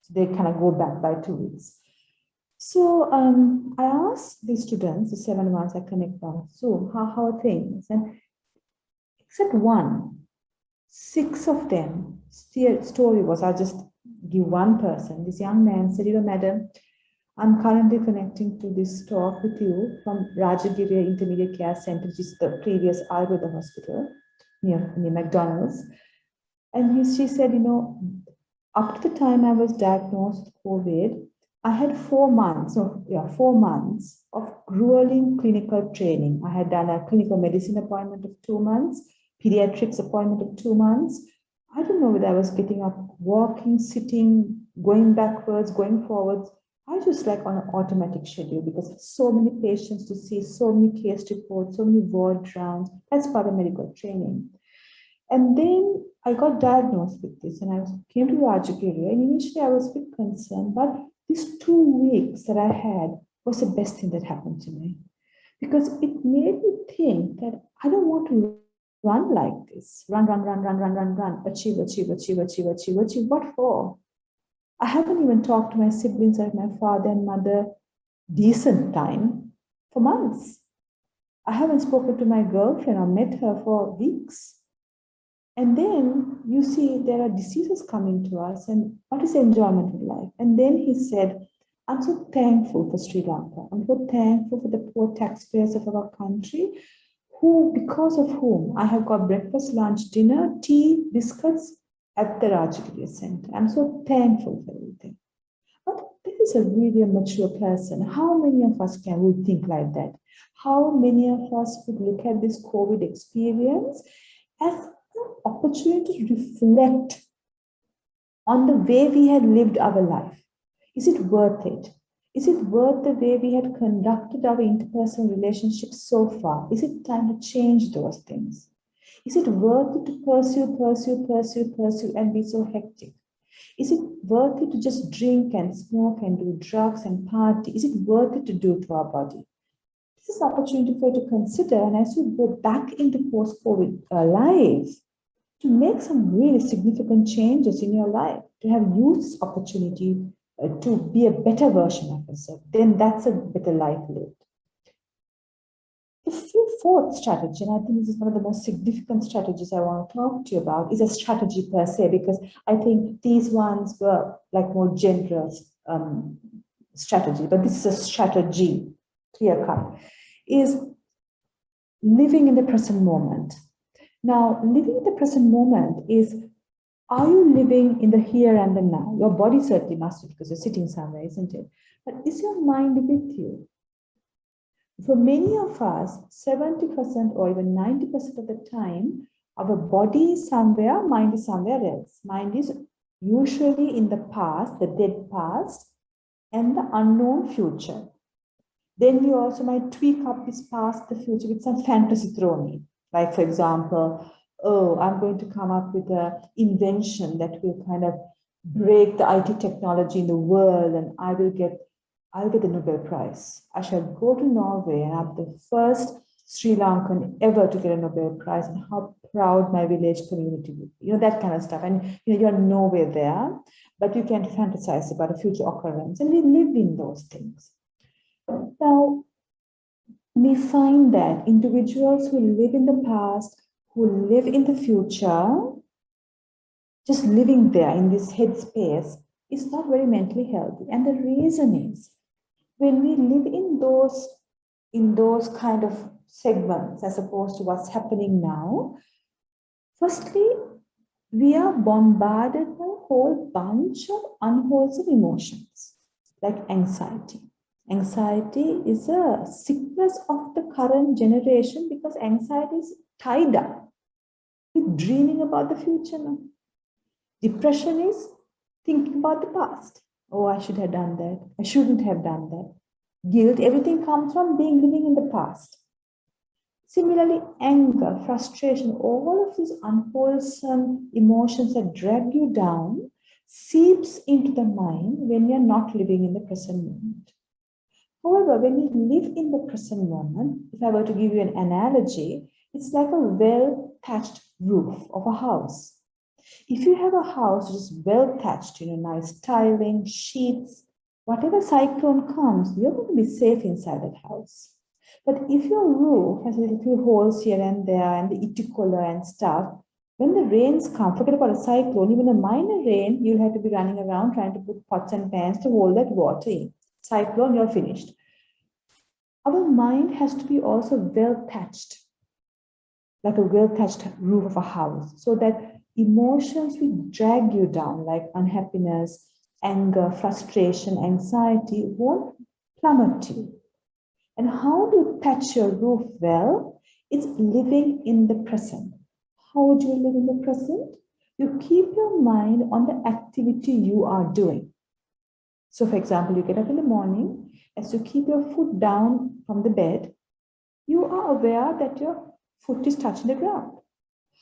So they kind of go back by 2 weeks. So I asked the students, the 7 ones I connect on Zoom, how are things? And except one, 6 of them, story was, I'll just give one person. This young man said, madam, I'm currently connecting to this talk with you from Rajagiri Intermediate Care Center, which is the previous Ayurveda hospital near McDonald's. And she said, up to the time I was diagnosed with COVID, I had 4 months of grueling clinical training. I had done a clinical medicine appointment of 2 months, pediatrics appointment of 2 months. I don't know whether I was getting up, walking, sitting, going backwards, going forwards. I just like on an automatic schedule, because so many patients to see, so many case reports, so many ward rounds. That's part of medical training. And then I got diagnosed with this, and I came to Rajagiri, and initially I was a bit concerned, but these 2 weeks that I had was the best thing that happened to me, because it made me think that I don't want to run like this. Run, achieve. What for? I haven't even talked to my siblings or my father and mother decent time for months. I haven't spoken to my girlfriend or met her for weeks. And then you see there are diseases coming to us, and what is the enjoyment of life? And then he said, I'm so thankful for Sri Lanka. I'm so thankful for the poor taxpayers of our country, because of whom I have got breakfast, lunch, dinner, tea, biscuits at the Rajagiriya Center. I'm so thankful for everything. But this is a really mature person. How many of us would think like that? How many of us would look at this COVID experience as an opportunity to reflect on the way we had lived our life? Is it worth it? Is it worth the way we had conducted our interpersonal relationships so far? Is it time to change those things? Is it worth it to pursue and be so hectic? Is it worth it to just drink and smoke and do drugs and party? Is it worth it to do to our body? This is an opportunity for you to consider, and as you go back into post-COVID life, to make some really significant changes in your life, to have used this opportunity to be a better version of yourself, then that's a better life lived. The fourth strategy, and I think this is one of the most significant strategies I want to talk to you about, is a strategy per se, because I think these ones were like more generous strategy, but this is a strategy, clear cut, is living in the present moment. Now, living in the present moment is, are you living in the here and the now? Your body certainly must be, because you're sitting somewhere, isn't it? But is your mind with you? For many of us, 70% or even 90% of the time, our body is somewhere, mind is somewhere else. Mind is usually in the past, the dead past, and the unknown future. Then we also might tweak up this past, the future with some fantasy thrown in. Like, for example, oh, I'm going to come up with an invention that will kind of break the IT technology in the world, and I'll get the Nobel Prize. I shall go to Norway, and I'm the first Sri Lankan ever to get a Nobel Prize, and how proud my village community will be. That kind of stuff. And you're nowhere there, but you can fantasize about a future occurrence, and we live in those things. Now, we find that individuals who live in the past, who live in the future, just living there in this headspace is not very mentally healthy. And the reason is, when we live in those kind of segments as opposed to what's happening now, firstly, we are bombarded by a whole bunch of unwholesome emotions, like anxiety. Anxiety is a sickness of the current generation, because anxiety is tied up with dreaming about the future now. Depression is thinking about the past. Oh, I should have done that. I shouldn't have done that. Guilt, everything comes from living in the past. Similarly, anger, frustration, all of these unwholesome emotions that drag you down seeps into the mind when you're not living in the present moment. However, when we live in the present moment, if I were to give you an analogy, it's like a well-thatched roof of a house. If you have a house which is well-thatched, nice tiling, sheets, whatever cyclone comes, you're going to be safe inside that house. But if your roof has a little holes here and there and the itikola and stuff, when the rains come, forget about a cyclone, even a minor rain, you'll have to be running around trying to put pots and pans to hold that water in. Cyclone, you're finished. Our mind has to be also well-thatched, like a well-thatched roof of a house, so that emotions will drag you down, like unhappiness, anger, frustration, anxiety, won't plummet you. And how do you thatch your roof well? It's living in the present. How would you live in the present? You keep your mind on the activity you are doing. So, for example, you get up in the morning, as you keep your foot down from the bed, you are aware that your foot is touching the ground.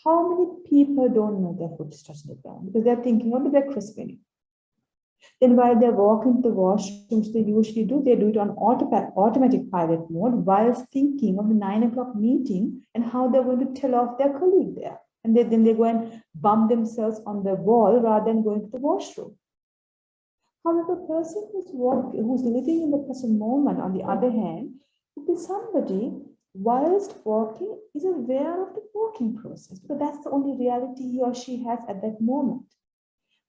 How many people don't know their foot is touching the ground because they're thinking of the breakfast menu? Then while they're walking to the washroom, which they usually do, they do it on automatic pilot mode while thinking of the 9 o'clock meeting and how they're going to tell off their colleague there. And then they go and bump themselves on the wall rather than going to the washroom. However, a person who's living in the present moment, on the other hand, would be somebody whilst walking is aware of the walking process, because that's the only reality he or she has at that moment.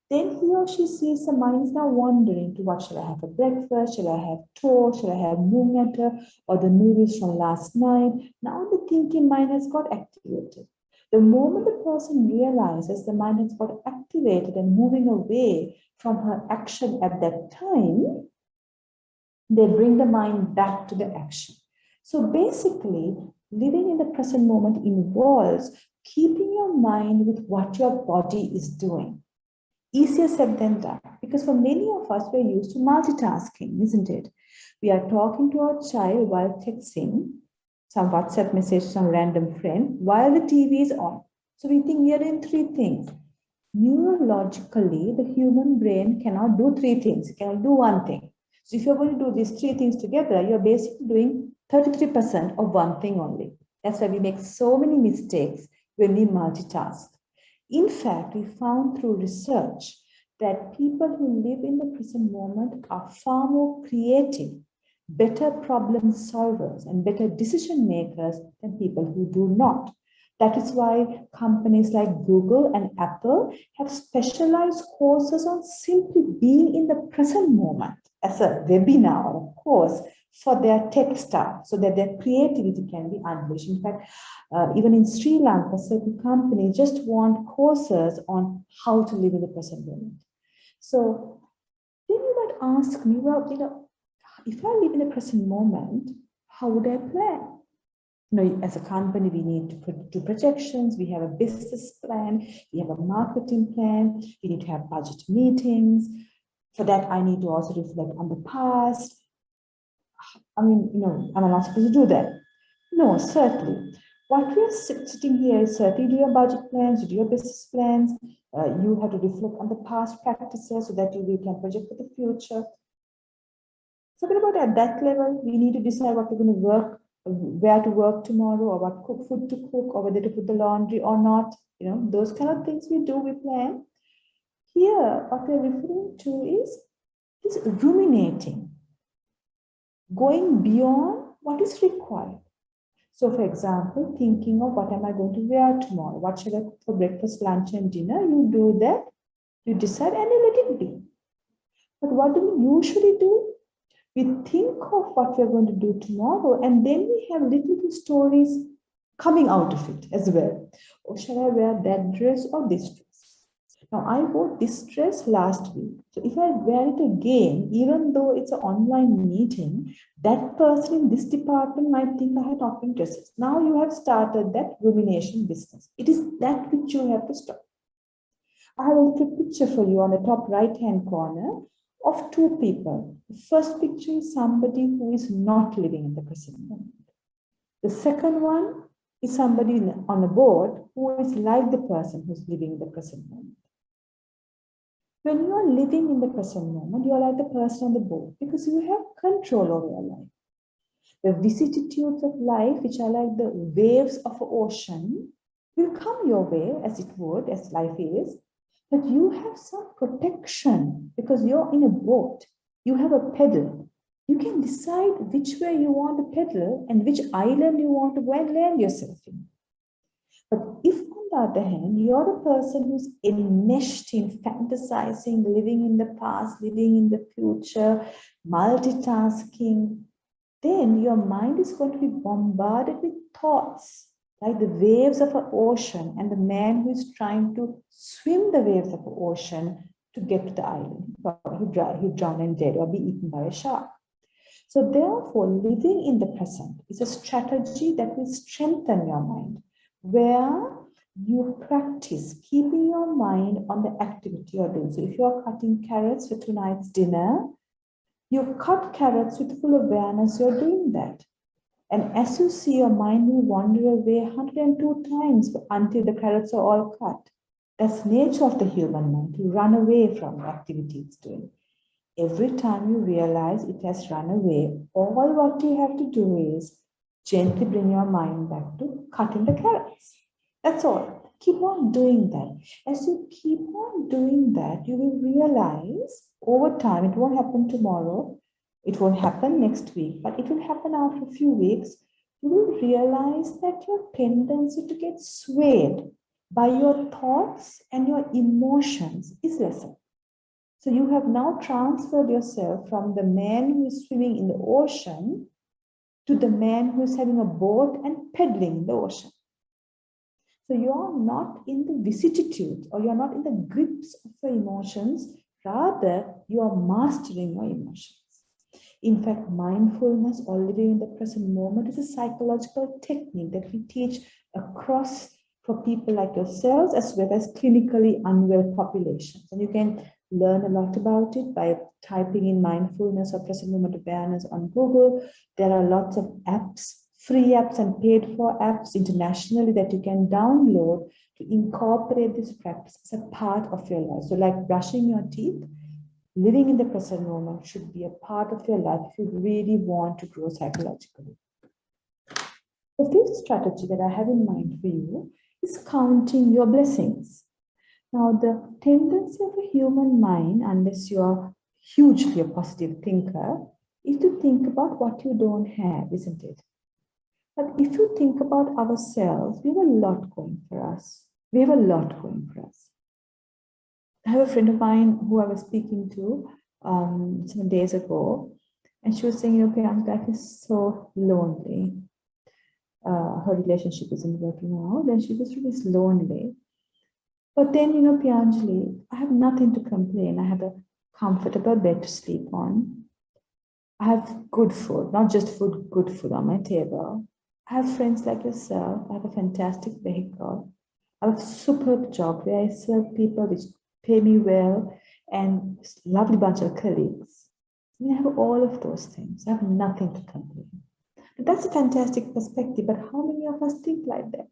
Then he or she sees the mind is now wandering to what shall I have for breakfast? Shall I have toast? Shall I have moongatta or the noodles from last night? Now the thinking mind has got activated. The moment the person realizes the mind has got activated and moving away from her action at that time, they bring the mind back to the action. So basically, living in the present moment involves keeping your mind with what your body is doing. Easier said than done, because for many of us, we're used to multitasking, isn't it? We are talking to our child while texting some WhatsApp message to some random friend while the TV is on. So we think we are doing 3 things. Neurologically, the human brain cannot do 3 things. It cannot do 1 thing. So if you're going to do these 3 things together, you're basically doing 33% of 1 thing only. That's why we make so many mistakes when we multitask. In fact, we found through research that people who live in the present moment are far more creative, better problem solvers, and better decision makers than people who do not. That is why companies like Google and Apple have specialized courses on simply being in the present moment as a webinar or a course for their tech staff, so that their creativity can be unleashed. In fact, even in Sri Lanka, certain companies just want courses on how to live in the present moment. So then you might ask me, well, if I live in the present moment, how would I plan? As a company, we need to do projections, we have a business plan, we have a marketing plan, we need to have budget meetings. For that, I need to also reflect on the past. Am I not supposed to do that? No, certainly. What we are sitting here is certainly do your budget plans, you do your business plans, you have to reflect on the past practices so that you can project for the future. So about at that level, we need to decide what we're going to work, where to work tomorrow, or what food to cook, or whether to put the laundry or not. Those kind of things we do, we plan. Here, what we're referring to is ruminating, going beyond what is required. So, for example, thinking of what am I going to wear tomorrow? What should I cook for breakfast, lunch, and dinner? You do that, you decide, and you let it be. But what do we usually do? We think of what we're going to do tomorrow, and then we have little stories coming out of it as well. Or shall I wear that dress or this dress? Now, I wore this dress last week. So if I wear it again, even though it's an online meeting, that person in this department might think I had not been dressed. Now you have started that rumination business. It is that which you have to stop. I have a little picture for you on the top right-hand corner of 2 people. The first picture is somebody who is not living in the present moment. The second one is somebody on a board who is like the person who's living in the present moment. When you are living in the present moment, you are like the person on the board because you have control over your life. The vicissitudes of life, which are like the waves of an ocean, will come your way as it would, as life is. But you have some protection because you're in a boat. You have a pedal. You can decide which way you want to pedal and which island you want to go and land yourself in. But if, on the other hand, you're a person who's enmeshed in fantasizing, living in the past, living in the future, multitasking, then your mind is going to be bombarded with thoughts like the waves of an ocean and the man who is trying to swim the waves of the ocean to get to the island. He'll drown and dead or be eaten by a shark. So therefore, living in the present is a strategy that will strengthen your mind, where you practice keeping your mind on the activity you're doing. So if you're cutting carrots for tonight's dinner, you cut carrots with full awareness you're doing that. And as you see, your mind will wander away 102 times until the carrots are all cut. That's the nature of the human mind, to run away from the activity it's doing. Every time you realize it has run away, all what you have to do is gently bring your mind back to cutting the carrots. That's all. Keep on doing that. As you keep on doing that, you will realize over time, it won't happen tomorrow, it won't happen next week, but it will happen after a few weeks. You will realize that your tendency to get swayed by your thoughts and your emotions is lessened. So you have now transferred yourself from the man who is swimming in the ocean to the man who is having a boat and pedaling in the ocean. So you are not in the vicissitude, or you are not in the grips of your emotions. Rather, you are mastering your emotions. In fact, mindfulness or living in the present moment is a psychological technique that we teach across for people like yourselves as well as clinically unwell populations. And you can learn a lot about it by typing in mindfulness or present moment awareness on Google. There are lots of apps, free apps and paid for apps internationally that you can download to incorporate this practice as a part of your life. So like brushing your teeth, living in the present moment should be a part of your life if you really want to grow psychologically. The fifth strategy that I have in mind for you is counting your blessings. Now, the tendency of a human mind, unless you are hugely a positive thinker, is to think about what you don't have, isn't it? But if you think about ourselves, we have a lot going for us. We have a lot going for us. I have a friend of mine who I was speaking to some days ago, and she was saying, you know, Priyan's life is so lonely. Her relationship isn't working out, and she just really lonely. But then, you know, Pianjali, I have nothing to complain. I have a comfortable bed to sleep on. I have good food, not just food, good food on my table. I have friends like yourself. I have a fantastic vehicle. I have a superb job where I serve people which pay me well and a lovely bunch of colleagues. I mean, I have all of those things. I have nothing to complain. But that's a fantastic perspective, but how many of us think like that?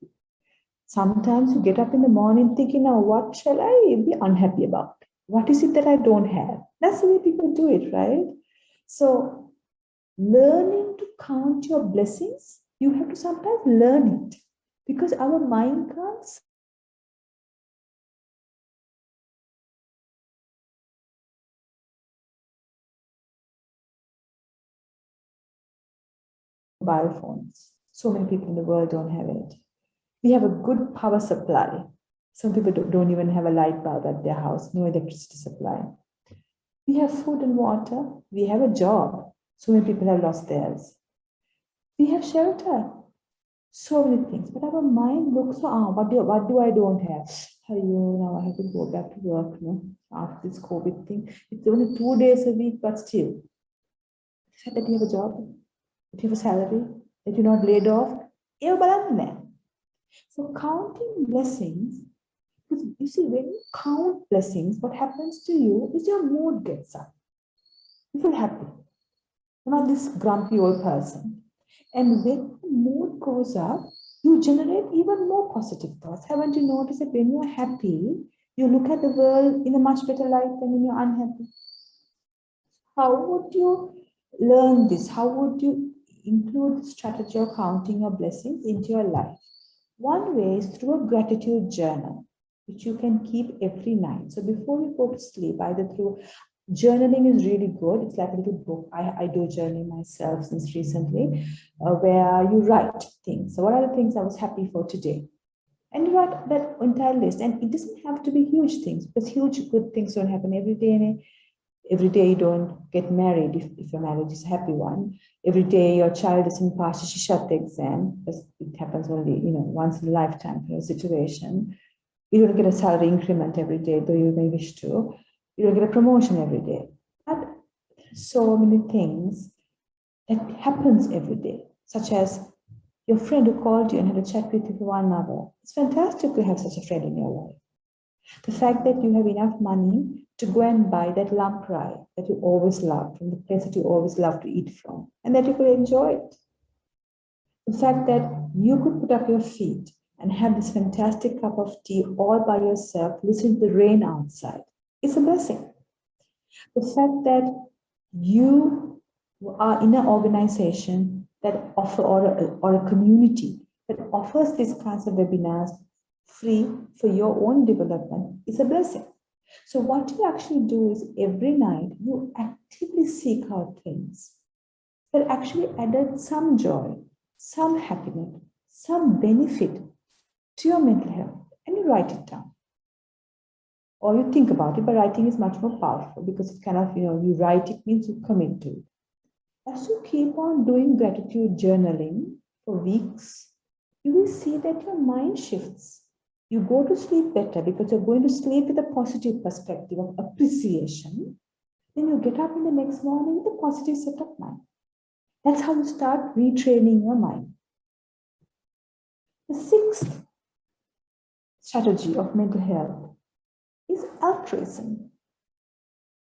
Sometimes you get up in the morning thinking, now what shall I be unhappy about? What is it that I don't have? That's the way people do it, right? So learning to count your blessings, you have to sometimes learn it because our mind can't mobile phones. So many people in the world don't have it. We have a good power supply. Some people don't even have a light bulb at their house, no electricity supply. We have food and water. We have a job. So many people have lost theirs. We have shelter. So many things. But our mind looks, what do I don't have? Now I have to go back to work after this COVID thing. It's only 2 days a week, but still. The fact that you have a job, that you have a salary, that you're not laid off, so counting blessings, because you see, when you count blessings, what happens to you is your mood gets up. You feel happy. You're not this grumpy old person. And when the mood goes up, you generate even more positive thoughts. Haven't you noticed that when you're happy, you look at the world in a much better light than when you're unhappy? How would you learn this? How would you include the strategy of counting your blessings into your life? One way is through a gratitude journal, which you can keep every night. So before you go to sleep, either through journaling is really good. It's like a little book. I do journaling myself since recently, where you write things. So what are the things I was happy for today? And you write that entire list. And it doesn't have to be huge things, because huge good things don't happen every day. Every day you don't get married if your marriage is a happy one. Every day your child isn't passed a Shishat exam, because it happens only once in a lifetime kind of situation. You don't get a salary increment every day, though you may wish to. You don't get a promotion every day. But so many things that happens every day, such as your friend who called you and had a chat with you for 1 hour. It's fantastic to have such a friend in your life. The fact that you have enough money to go and buy that lamb fry that you always loved from the place that you always loved to eat from, and that you could enjoy it. The fact that you could put up your feet and have this fantastic cup of tea all by yourself, listening to the rain outside, it's a blessing. The fact that you are in an organization that offer or a community that offers these kinds of webinars free for your own development is a blessing. So what you actually do is every night you actively seek out things that actually added some joy, some happiness, some benefit to your mental health, and you write it down. Or you think about it, but writing is much more powerful because it kind of, you write it means you commit to it. As you keep on doing gratitude journaling for weeks, you will see that your mind shifts. You go to sleep better because you're going to sleep with a positive perspective of appreciation. Then you get up in the next morning with a positive set of mind. That's how you start retraining your mind. The sixth strategy of mental health is altruism,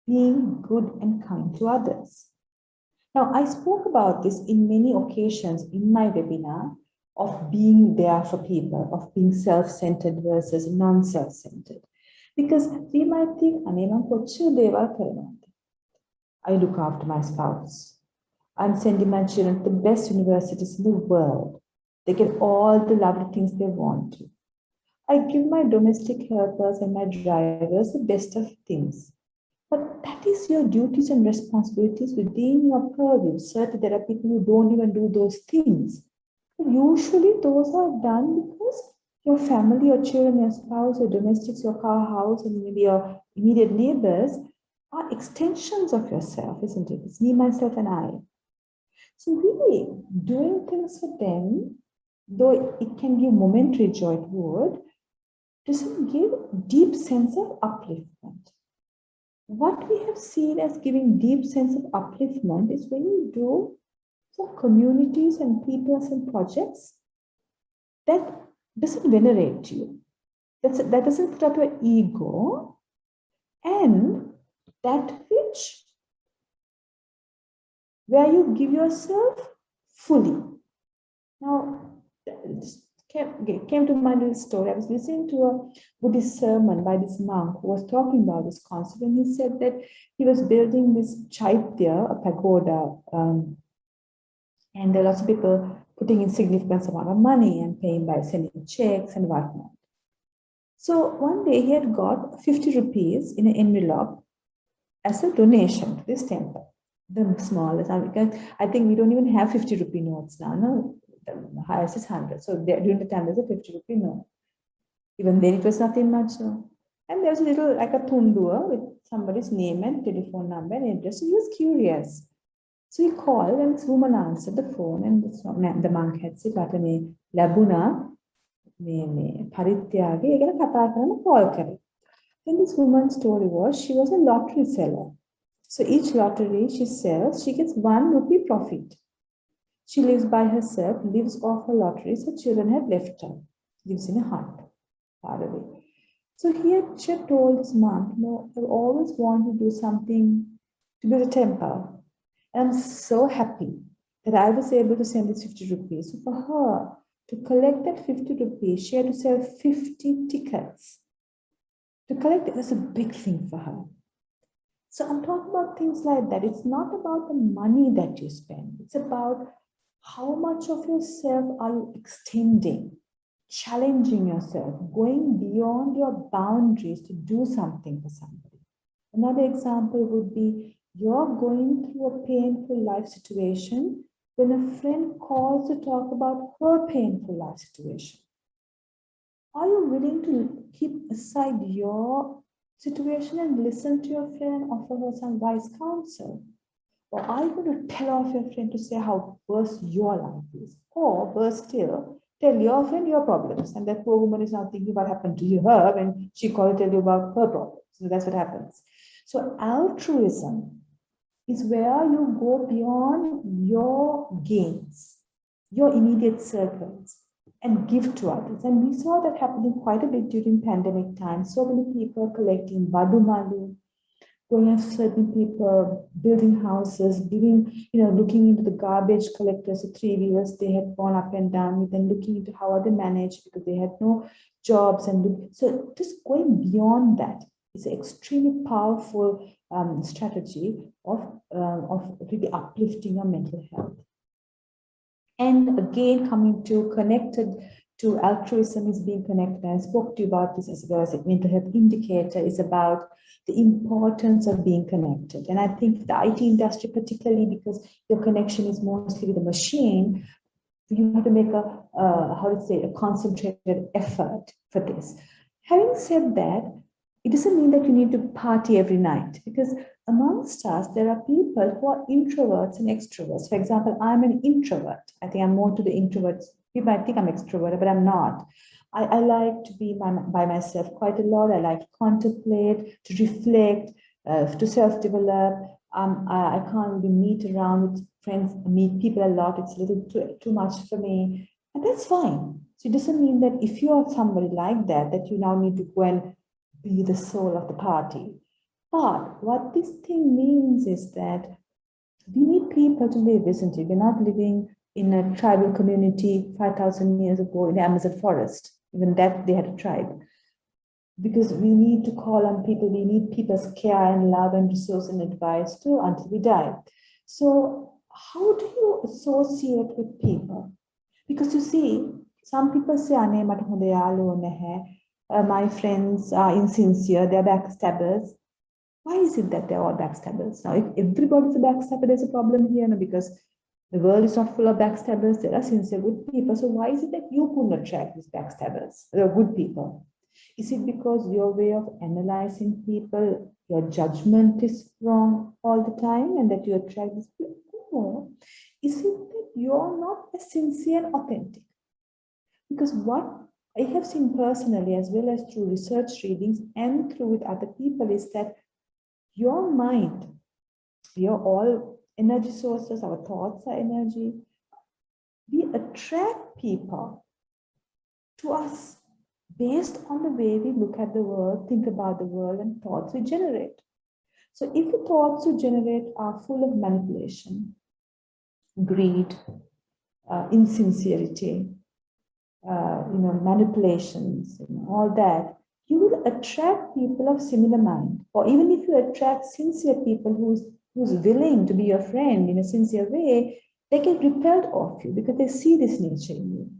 being good and kind to others. Now, I spoke about this in many occasions in my webinar of being there for people, of being self-centered versus non-self-centered. Because we might think, I look after my spouse. I'm sending my children to the best universities in the world. They get all the lovely things they want to. I give my domestic helpers and my drivers the best of things. But that is your duties and responsibilities within your purview. Certainly, there are people who don't even do those things. But usually, those are done because your family, your children, your spouse, your domestics, your car, house, and maybe your immediate neighbors are extensions of yourself, isn't it? It's me, myself, and I. So really, doing things for them, though it can give momentary joy, it would, doesn't give deep sense of upliftment. What we have seen as giving deep sense of upliftment is when you do for communities and peoples and projects that doesn't venerate you, that doesn't put up your ego, and that which where you give yourself fully. Now, this came to mind this story. I was listening to a Buddhist sermon by this monk who was talking about this concept, and he said that he was building this chaitya, a pagoda, and there are lots of people putting in significant amount of money and paying by sending checks and whatnot. So one day he had got 50 rupees in an envelope as a donation to this temple. The smallest, I think we don't even have 50 rupee notes now, no? The highest is 100. So during the time, there's a 50 rupee note. Even then, it was nothing much, no? And there's a little, like a tundua with somebody's name and telephone number and address. So he was curious. So he called, and this woman answered the phone, and the monk had said, labuna parityage egana katha karana call kare. And this woman's story was she was a lottery seller. So each lottery she sells, she gets 1 rupee profit. She lives by herself, lives off her lotteries. Her children have left her, lives in a hut far away. So she had told this monk, I've always wanted to do something to build a temple. And I'm so happy that I was able to send this 50 rupees. So for her to collect that 50 rupees, she had to sell 50 tickets. To collect it was a big thing for her. So I'm talking about things like that. It's not about the money that you spend. It's about how much of yourself are you extending, challenging yourself, going beyond your boundaries to do something for somebody. Another example would be you're going through a painful life situation when a friend calls to talk about her painful life situation. Are you willing to keep aside your situation and listen to your friend and offer her some wise counsel? Or are you going to tell off your friend to say how worse your life is? Or worse still, tell your friend your problems. And that poor woman is now thinking what happened to her when she called to tell you about her problems. So that's what happens. So altruism is where you go beyond your gains, your immediate circles, and give to others. And we saw that happening quite a bit during pandemic times. So many people collecting badumalu, going after certain people, building houses, looking into the garbage collectors, the 3-wheelers they had gone up and down with, and looking into how are they managed because they had no jobs. And so just going beyond that is an extremely powerful strategy of really uplifting your mental health. And again, coming to connected to altruism is being connected. I spoke to you about this as well as a mental health indicator is about the importance of being connected. And I think the IT industry, particularly because your connection is mostly with the machine, you have to make a concentrated effort for this. Having said that, it doesn't mean that you need to party every night, because amongst us, there are people who are introverts and extroverts. For example, I'm an introvert. I think I'm more to the introverts. People might think I'm extroverted, but I'm not. I like to be by myself quite a lot. I like to contemplate, to reflect, to self-develop. I can't really meet around with friends, meet people a lot. It's a little too much for me. And that's fine. So it doesn't mean that if you are somebody like that, that you now need to go and be the soul of the party. But what this thing means is that we need people to live, isn't it? We're not living in a tribal community 5,000 years ago in the Amazon forest. Even that they had a tribe. Because we need to call on people, we need people's care and love and resource and advice too until we die. So how do you associate with people? Because you see, some people say, my friends are insincere, they're backstabbers. Why is it that they're all backstabbers? Now, if everybody's a backstabber, there's a problem here, because the world is not full of backstabbers, there are sincere good people. So why is it that you couldn't attract these backstabbers, the good people? Is it because your way of analyzing people, your judgment is wrong all the time and that you attract these people? No. Is it that you're not as sincere and authentic? Because what I have seen personally, as well as through research readings and through with other people, is that your mind, you're all energy sources, our thoughts are energy. We attract people to us based on the way we look at the world, think about the world, and thoughts we generate. So if the thoughts you generate are full of manipulation, greed, insincerity, manipulations, all that, you will attract people of similar mind. Or even if you attract sincere people who's willing to be your friend in a sincere way, they get repelled off you because they see this nature in you.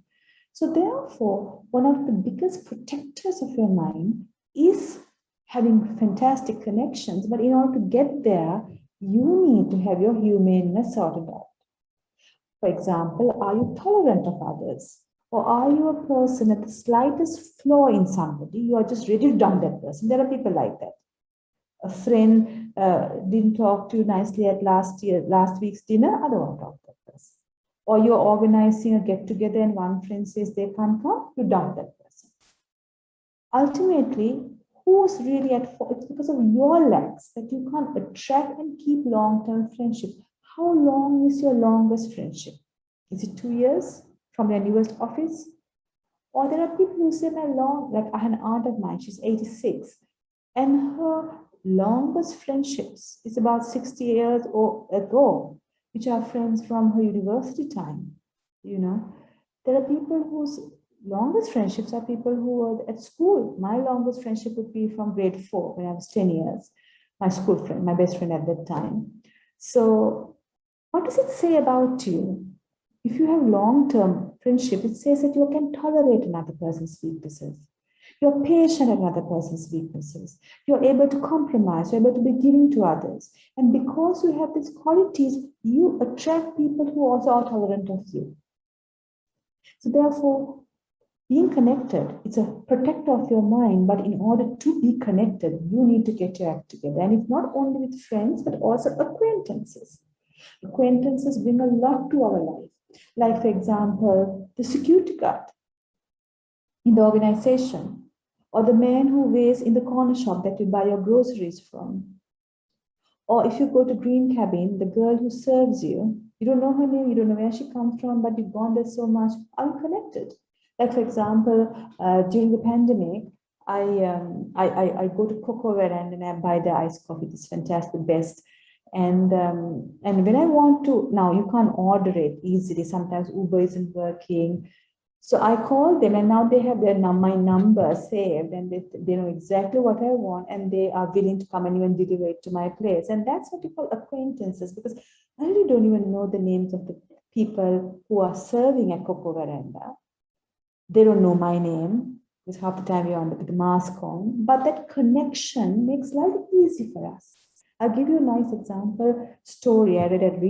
So therefore, one of the biggest protectors of your mind is having fantastic connections. But in order to get there, you need to have your humaneness sorted out. For example, are you tolerant of others? Or are you a person at the slightest flaw in somebody, you are just ready to dump that person? There are people like that. A friend didn't talk to you nicely at last week's dinner, I don't want to talk to that person. Or you're organizing a get-together and one friend says they can't come, you dump that person. Ultimately, who's really at fault? It's because of your lacks that you can't attract and keep long-term friendships. How long is your longest friendship? Is it 2 years from your newest office? Or there are people who say, like I have an aunt of mine, she's 86, and her longest friendships is about 60 years ago, which are friends from her university time. There are people whose longest friendships are people who were at school. My longest friendship would be from grade 4 when I was 10 years, my school friend, my best friend at that time. So what does it say about you? If you have long-term friendship, it says that you can tolerate another person's weaknesses. You're patient at another person's weaknesses. You're able to compromise. You're able to be giving to others. And because you have these qualities, you attract people who also are tolerant of you. So therefore, being connected, it's a protector of your mind. But in order to be connected, you need to get your act together. And it's not only with friends, but also acquaintances. Acquaintances bring a lot to our life. Like, for example, the security guard in the organization, or the man who waits in the corner shop that you buy your groceries from. Or if you go to Green Cabin, the girl who serves you, you don't know her name, you don't know where she comes from, but you've gone there so much, unconnected. Like, for example, during the pandemic, I go to Coco Verand and I buy the iced coffee. It's fantastic, best. And when I want to, now you can't order it easily. Sometimes Uber isn't working. So I called them, and now they have my number saved, and they know exactly what I want, and they are willing to come and even deliver it to my place. And that's what we call acquaintances, because I really don't even know the names of the people who are serving at Coco Veranda. They don't know my name, because half the time you're with the mask on, but that connection makes life easy for us. I'll give you a nice example story I read at the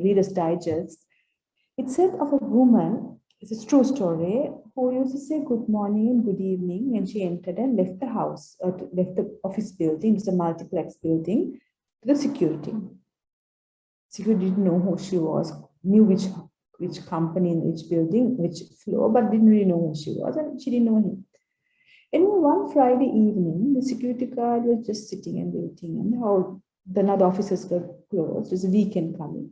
Reader's Digest. It said of a woman, it's a true story, who used to say good morning and good evening when she entered and left the house, or left the office building, it's a multiplex building, to the security. Security didn't know who she was, knew which company in which building, which floor, but didn't really know who she was, and she didn't know him. Anyway, one Friday evening, the security guard was just sitting and waiting, and how the other offices were closed, it was a weekend coming.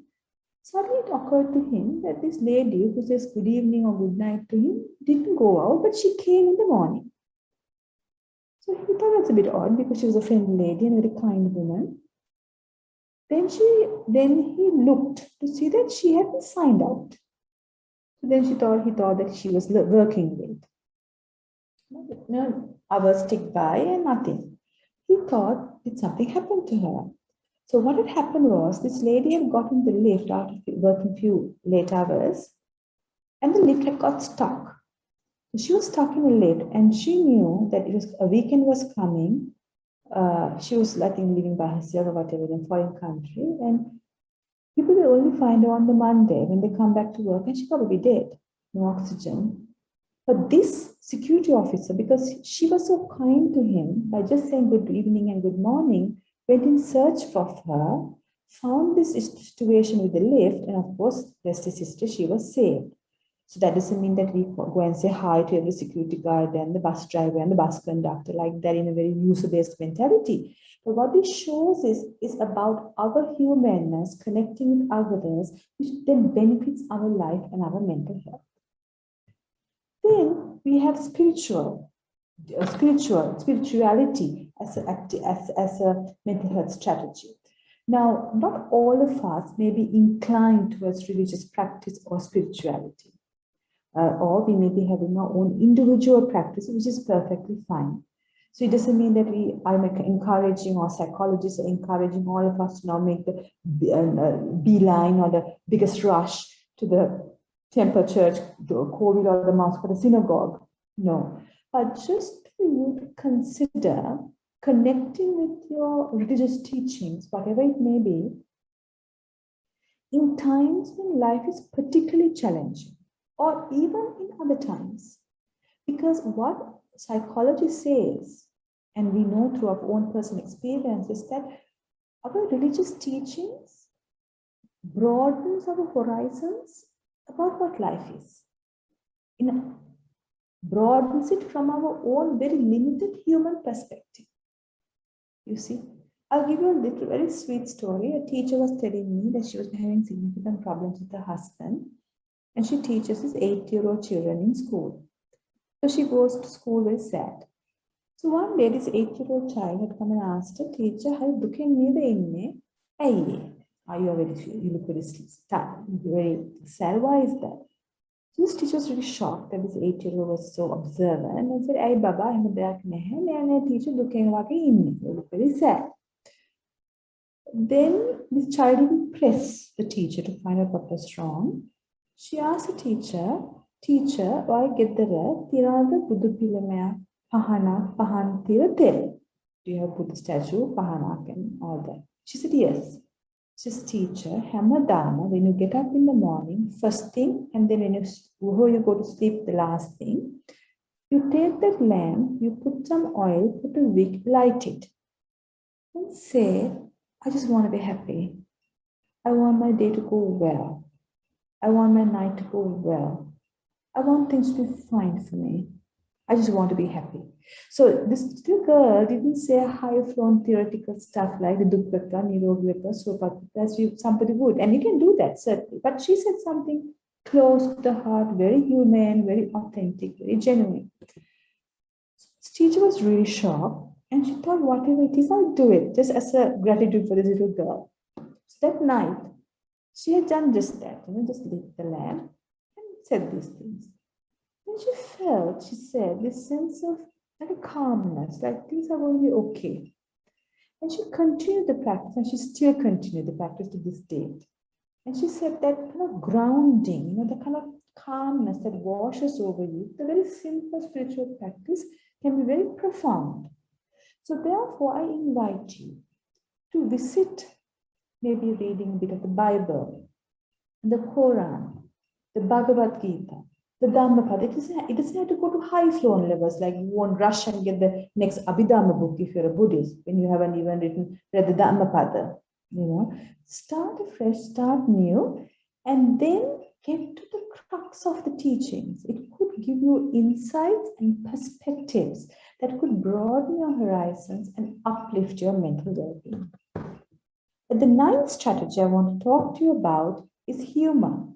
Suddenly it occurred to him that this lady who says good evening or good night to him didn't go out, but she came in the morning. So he thought that's a bit odd, because she was a friendly lady and a very kind woman. Then he looked to see that she hadn't signed out. So then he thought that she was working late. Hours ticked by and nothing. He thought, did something happen to her? So what had happened was, this lady had gotten the lift after working few late hours, and the lift had got stuck. So she was stuck in the lift, and she knew that a weekend was coming. She was, I think, living by herself or whatever in a foreign country, and people will only find her on the Monday when they come back to work, and she's probably dead, no oxygen. But this security officer, because she was so kind to him, by just saying good evening and good morning, went in search of her, found this situation with the lift, and of course, rest is history, she was saved. So that doesn't mean that we go and say hi to every security guard and the bus driver and the bus conductor like that in a very user-based mentality. But what this shows is about our humanness connecting with others, which then benefits our life and our mental health. Then we have spirituality as a mental health strategy. Now, not all of us may be inclined towards religious practice or spirituality, or we may be having our own individual practice, which is perfectly fine. So it doesn't mean that I'm encouraging, or psychologists are encouraging all of us to now make the beeline or the biggest rush to the temple church, the COVID or the mosque or the synagogue. No, but just for you to consider connecting with your religious teachings, whatever it may be, in times when life is particularly challenging, or even in other times. Because what psychology says, and we know through our own personal experience, is that our religious teachings broadens our horizons about what life is. Broadens it from our own very limited human perspective. You see, I'll give you a little very sweet story. A teacher was telling me that she was having significant problems with her husband, and she teaches his 8-year-old children in school. So she goes to school very sad. So one day, this 8-year-old child had come and asked her, teacher, how you looking me the inne? Hey, you look very sad. Why is that? So this teacher was really shocked that this 8-year-old was so observant, and said, "Hey, Baba, I'm a teacher looking like you look very sad." Then this child didn't press the teacher to find out what was wrong. She asked the teacher, why get the Tirada Buddha Pilamaya Pahana Pahan Tiratel? Do you have Buddha statue, Pahanak, and all that? She said, yes. She says, teacher, Hamadana, when you get up in the morning, first thing, and then before you go to sleep, the last thing, you take that lamp, you put some oil, put a wick, light it, and say, I just want to be happy. I want my day to go well. I want my night to go well. I want things to be fine for me. I just want to be happy. So this little girl didn't say high-flown theoretical stuff like the Dukvaka, Nirogvaka, Sopataka, as somebody would. And you can do that, certainly. But she said something close to the heart, very human, very authentic, very genuine. This teacher was really shocked. And she thought, whatever it is, I'll do it, just as a gratitude for this little girl. So that night, she had done just that, just lit the lamp and said these things. And she felt, she said, this sense of like a calmness, like things are going to be okay. And she continued the practice, and she still continued the practice to this date. And she said that kind of grounding, the kind of calmness that washes over you, the very simple spiritual practice can be very profound. So therefore, I invite you to visit, maybe reading a bit of the Bible, the Quran, the Bhagavad Gita, the Dhammapada. It doesn't have to go to high flown levels, like you won't rush and get the next Abhidhamma book if you're a Buddhist, when you haven't even read the Dhammapada. Start afresh, start new, and then get to the crux of the teachings. It could give you insights and perspectives that could broaden your horizons and uplift your mental well-being. But the ninth strategy I want to talk to you about is humor.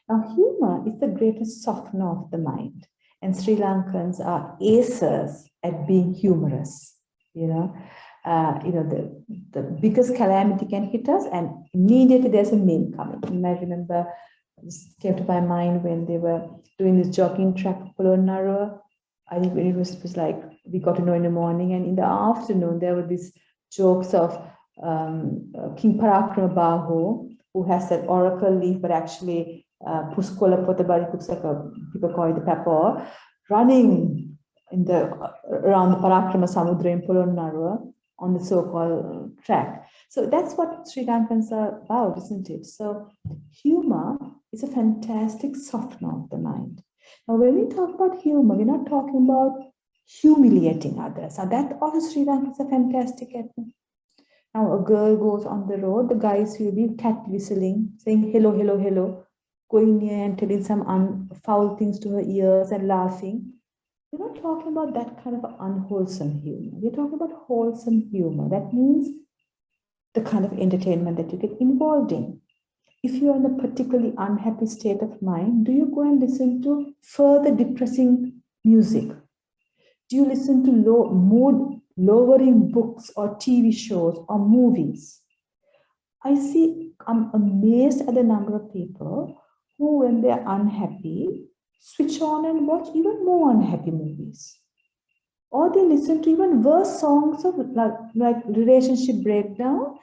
Now, humor is the greatest softener of the mind, and Sri Lankans are aces at being humorous. The biggest calamity can hit us, and immediately there's a meme coming. You might remember, this came to my mind when they were doing this jogging track for Polonnaruwa. I think it was like we got to know in the morning, and in the afternoon there were these jokes of King Parakrama Bahu, who has that oracle leaf, but actually Puskola Potabari looks like people call it the pepper, running around the Parakrama Samudra in Polonnaruwa on the so-called track. So that's what Sri Lankans are about, isn't it? So humor is a fantastic softener of the mind. Now, when we talk about humor, we're not talking about humiliating others. Now, that also Sri Lankans are fantastic at. Now, a girl goes on the road, the guys will be cat whistling, saying hello, hello, hello, going near and telling some foul things to her ears and laughing. We're not talking about that kind of unwholesome humor. We're talking about wholesome humor. That means the kind of entertainment that you get involved in. If you're in a particularly unhappy state of mind, do you go and listen to further depressing music? Do you listen to mood-lowering books or TV shows or movies? I'm amazed at the number of people who, when they're unhappy, switch on and watch even more unhappy movies. Or they listen to even worse songs of like relationship breakdown.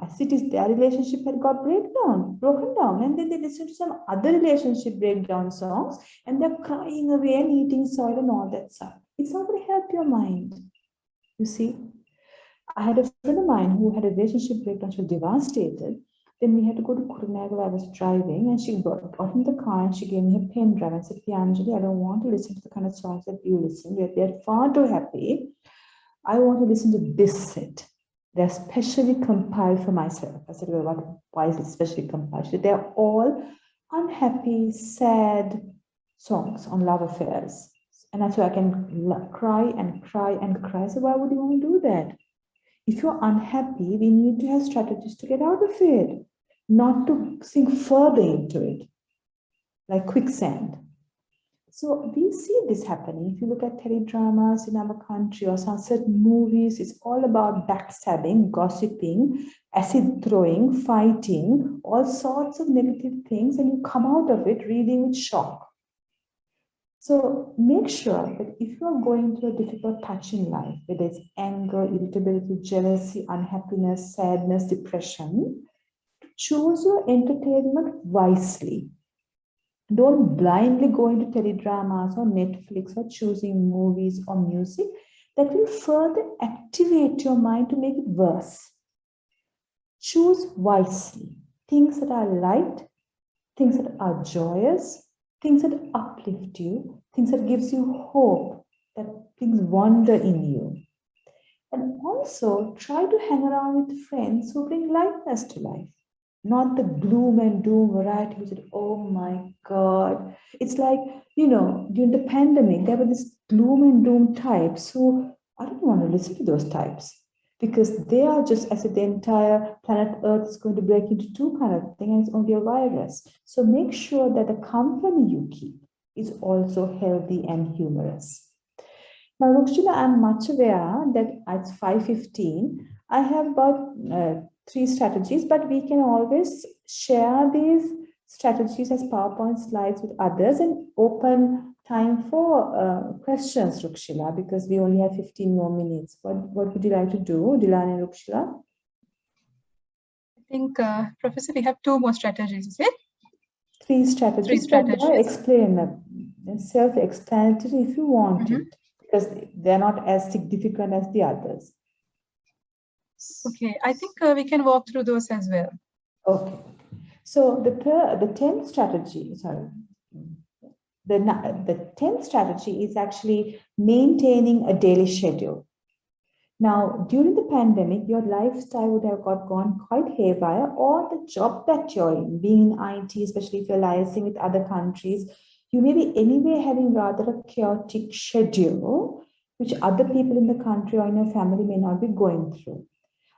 As it is, their relationship had got broken down, and then they listen to some other relationship breakdown songs, and they're crying away and eating soil and all that stuff. It's not going to help your mind. You see, I had a friend of mine who had a relationship breakdown. She was devastated. Then we had to go to Kurunegala. I was driving, and she got in the car and she gave me a pen drive and said, Pianjali, I don't want to listen to the kind of songs that you listen. They're far too happy. I want to listen to this set. They're specially compiled for myself. I said, well, why is it specially compiled? They're all unhappy, sad songs on love affairs. And that's why I can cry and cry and cry. So why would you want to do that? If you're unhappy, we need to have strategies to get out of it, not to sink further into it, like quicksand. So we see this happening. If you look at teledramas in our country or some certain movies, it's all about backstabbing, gossiping, acid throwing, fighting, all sorts of negative things, and you come out of it reeling with shock. So make sure that if you are going through a difficult patch in life, whether it's anger, irritability, jealousy, unhappiness, sadness, depression, choose your entertainment wisely. Don't blindly go into teledramas or Netflix or choosing movies or music that will further activate your mind to make it worse. Choose wisely. Things that are light, things that are joyous, things that uplift you, things that gives you hope, that things wonder in you. And also try to hang around with friends who bring lightness to life, not the gloom and doom variety who said, oh my God. It's like, during the pandemic, there were these gloom and doom types who, I don't want to listen to those types, because they are just as if the entire planet Earth is going to break into two kind of thing, and it's only a virus. So make sure that the company you keep is also healthy and humorous. Now, Rukshila, I'm much aware that it's 5:15. I have about 3 strategies, but we can always share these strategies as PowerPoint slides with others and open time for questions, Rukshila, because we only have 15 more minutes. What would you like to do, Dilan and Rukshila? I think, Professor, we have 2 more strategies, is it? 3 strategies. 3 strategies. Explain them. Self-explanatory if you want it, because they're not as significant as the others. Okay, I think we can walk through those as well. Okay. So the 10th strategy, the 10th strategy is actually maintaining a daily schedule. Now, during the pandemic, your lifestyle would have gone quite haywire, or the job that you're in, being in IT, especially if you're liaising with other countries, you may be anyway having rather a chaotic schedule, which other people in the country or in your family may not be going through.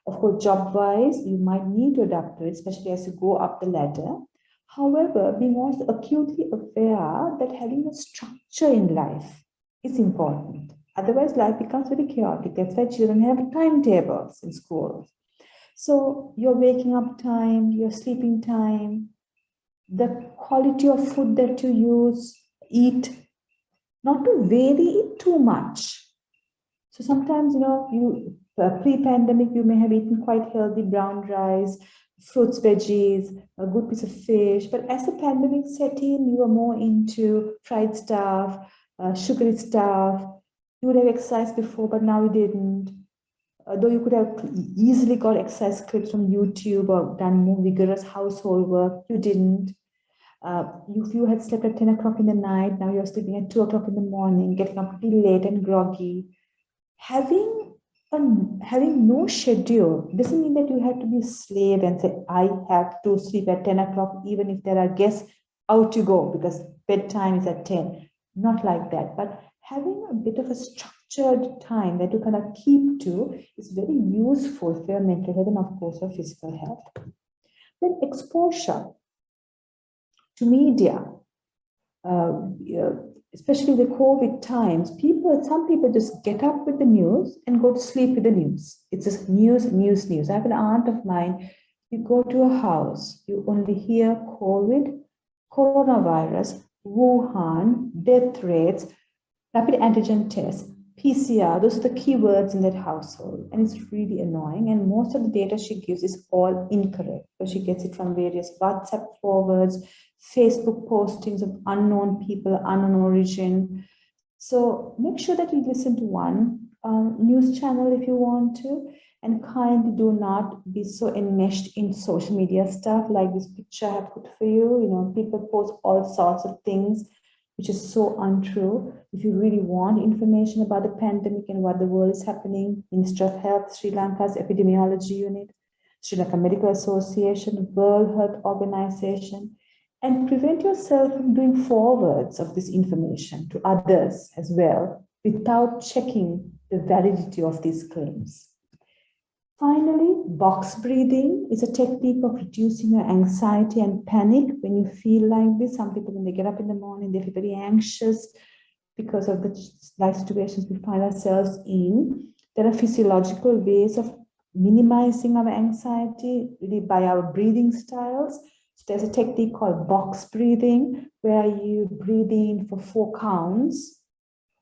Of course, job-wise, you might need to adapt to it, especially as you go up the ladder. However, being also acutely aware that having a structure in life is important. Otherwise, life becomes very chaotic. That's why children have timetables in schools. So your waking up time, your sleeping time, the quality of food that you eat, not to vary it too much. So sometimes, pre-pandemic, you may have eaten quite healthy brown rice, fruits, veggies, a good piece of fish. But as the pandemic set in, you were more into fried stuff, sugary stuff. You would have exercised before, but now you didn't. Though you could have easily got exercise clips from YouTube or done more vigorous household work, you didn't. If you had slept at 10 o'clock in the night, now you're sleeping at 2 o'clock in the morning, getting up pretty late and groggy. Having no schedule doesn't mean that you have to be a slave and say, I have to sleep at 10 o'clock, even if there are guests, out you go, because bedtime is at 10. Not like that. But having a bit of a structured time that you kind of keep to is very useful for your mental health and, of course, your physical health. Then exposure to media, especially the COVID times, some people just get up with the news and go to sleep with the news. It's just news. I have an aunt of mine, you go to a house, you only hear COVID, coronavirus, Wuhan, death rates, rapid antigen tests, PCR, those are the keywords in that household. And it's really annoying. And most of the data she gives is all incorrect. So she gets it from various WhatsApp forwards, Facebook postings of unknown people, unknown origin. So make sure that you listen to one news channel if you want to, and kindly do not be so enmeshed in social media stuff like this picture I have put for you. People post all sorts of things, which is so untrue. If you really want information about the pandemic and what the world is happening, Ministry of Health, Sri Lanka's Epidemiology Unit, Sri Lanka Medical Association, World Health Organization, and prevent yourself from doing forwards of this information to others as well without checking the validity of these claims. Finally, box breathing is a technique of reducing your anxiety and panic when you feel like this. Some people, when they get up in the morning, they feel very anxious because of the life situations we find ourselves in. There are physiological ways of minimizing our anxiety really by our breathing styles. So there's a technique called box breathing, where you breathe in for 4 counts,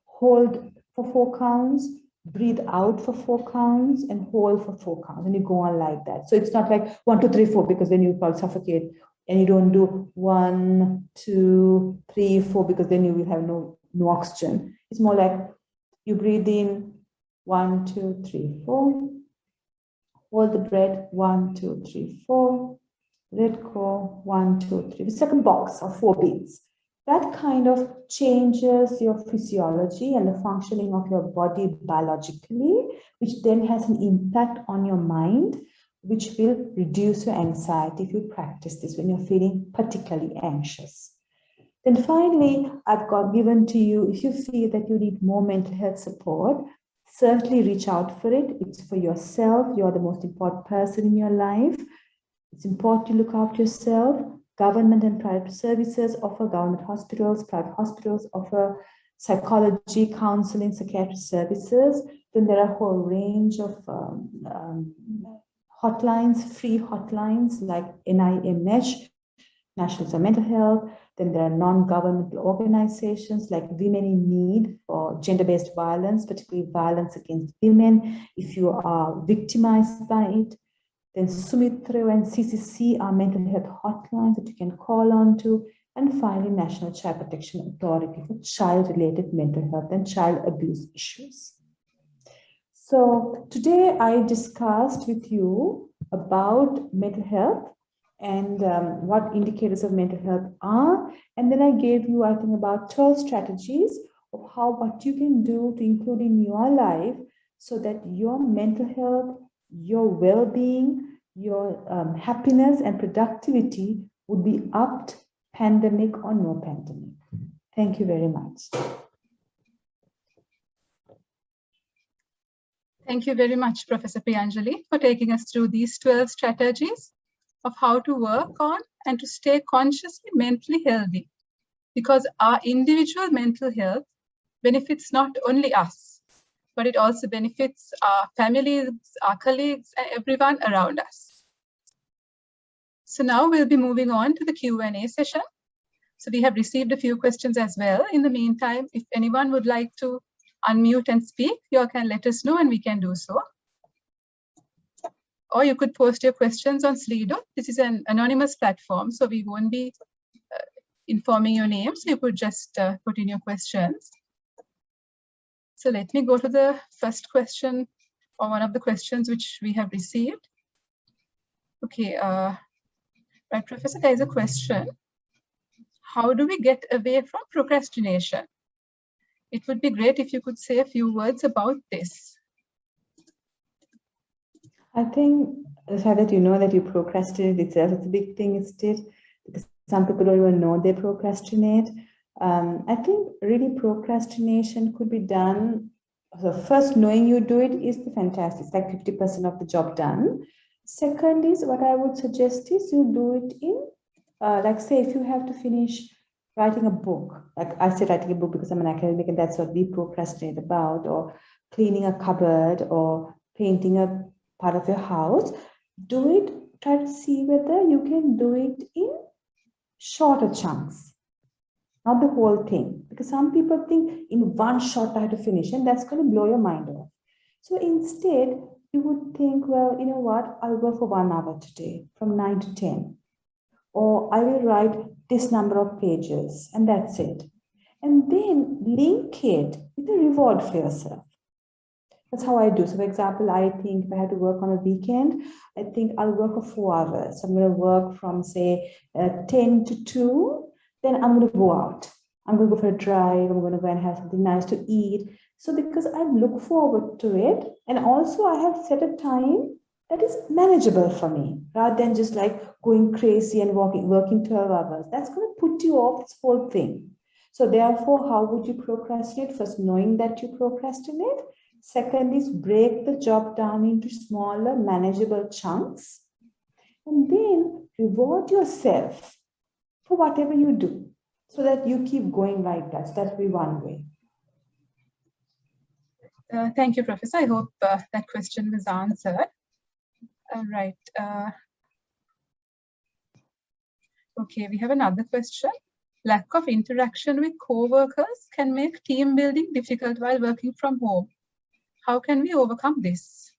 hold for 4 counts, breathe out for 4 counts, and hold for 4 counts, and you go on like that. So it's not like 1, 2, 3, 4, because then you probably suffocate, and you don't do 1, 2, 3, 4, because then you will have no oxygen. It's more like you breathe in 1, 2, 3, 4, hold the breath 1, 2, 3, 4, let go 1, 2, 3. The second box of 4 beats. That kind of changes your physiology and the functioning of your body biologically, which then has an impact on your mind, which will reduce your anxiety if you practice this when you're feeling particularly anxious. Then finally, I've given to you, if you feel that you need more mental health support, certainly reach out for it. It's for yourself. You're the most important person in your life. It's important to look after yourself. Government and private services offer, government hospitals, private hospitals offer psychology, counseling, psychiatric services. Then there are a whole range of hotlines, free hotlines like NIMH, National for Mental Health. Then there are non-governmental organizations like Women in Need for gender-based violence, particularly violence against women, if you are victimized by it. Then Sumitra and CCC are mental health hotlines that you can call on to. And finally, National Child Protection Authority for child-related mental health and child abuse issues. So today I discussed with you about mental health and what indicators of mental health are. And then I gave you, I think, about 12 strategies of what you can do to include in your life so that your mental health, your well-being, your happiness and productivity would be upped, pandemic or no pandemic. Thank you very much. Thank you very much, Professor Priyanjali, for taking us through these 12 strategies of how to work on and to stay consciously mentally healthy, because our individual mental health benefits not only us, but it also benefits our families, our colleagues, and everyone around us. So now we'll be moving on to the Q&A session. So we have received a few questions as well. In the meantime, if anyone would like to unmute and speak, you can let us know and we can do so. Or you could post your questions on Slido. This is an anonymous platform, so we won't be informing your name. So you could just put in your questions. So let me go to the first question, or one of the questions which we have received. Okay, right, Professor, there is a question. How do we get away from procrastination? It would be great if you could say a few words about this. I think the fact that you know that you procrastinate itself is a big thing, isn't it? Because some people don't even know they procrastinate. I think really procrastination could be done. So first, knowing you do it is the fantastic. It's like 50% of the job done. Second is what I would suggest is you do it in, like say if you have to finish writing a book, like I say writing a book because I'm an academic and that's what we procrastinate about, or cleaning a cupboard or painting a part of your house, do it, try to see whether you can do it in shorter chunks, not the whole thing, because some people think in one shot I have to finish and that's going to blow your mind off. So instead you would think, well, you know what, I'll go for 1 hour today from 9 to 10, or I will write this number of pages and that's it. And then link it with a reward for yourself. That's how I do. So for example, I think if I had to work on a weekend, I think I'll work for 4 hours. So I'm going to work from say 10 to 2, then I'm going to go out. I'm going to go for a drive. I'm going to go and have something nice to eat. So because I look forward to it, and also I have set a time that is manageable for me, rather than just like going crazy and working 12 hours. That's going to put you off this whole thing. So therefore, how would you procrastinate? First, knowing that you procrastinate. Second is break the job down into smaller, manageable chunks. And then reward yourself for whatever you do so that you keep going like that. So that will be one way. Thank you, Professor. I hope that question was answered. Right. Okay, we have another question. Lack of interaction with co-workers can make team building difficult while working from home. How can we overcome this?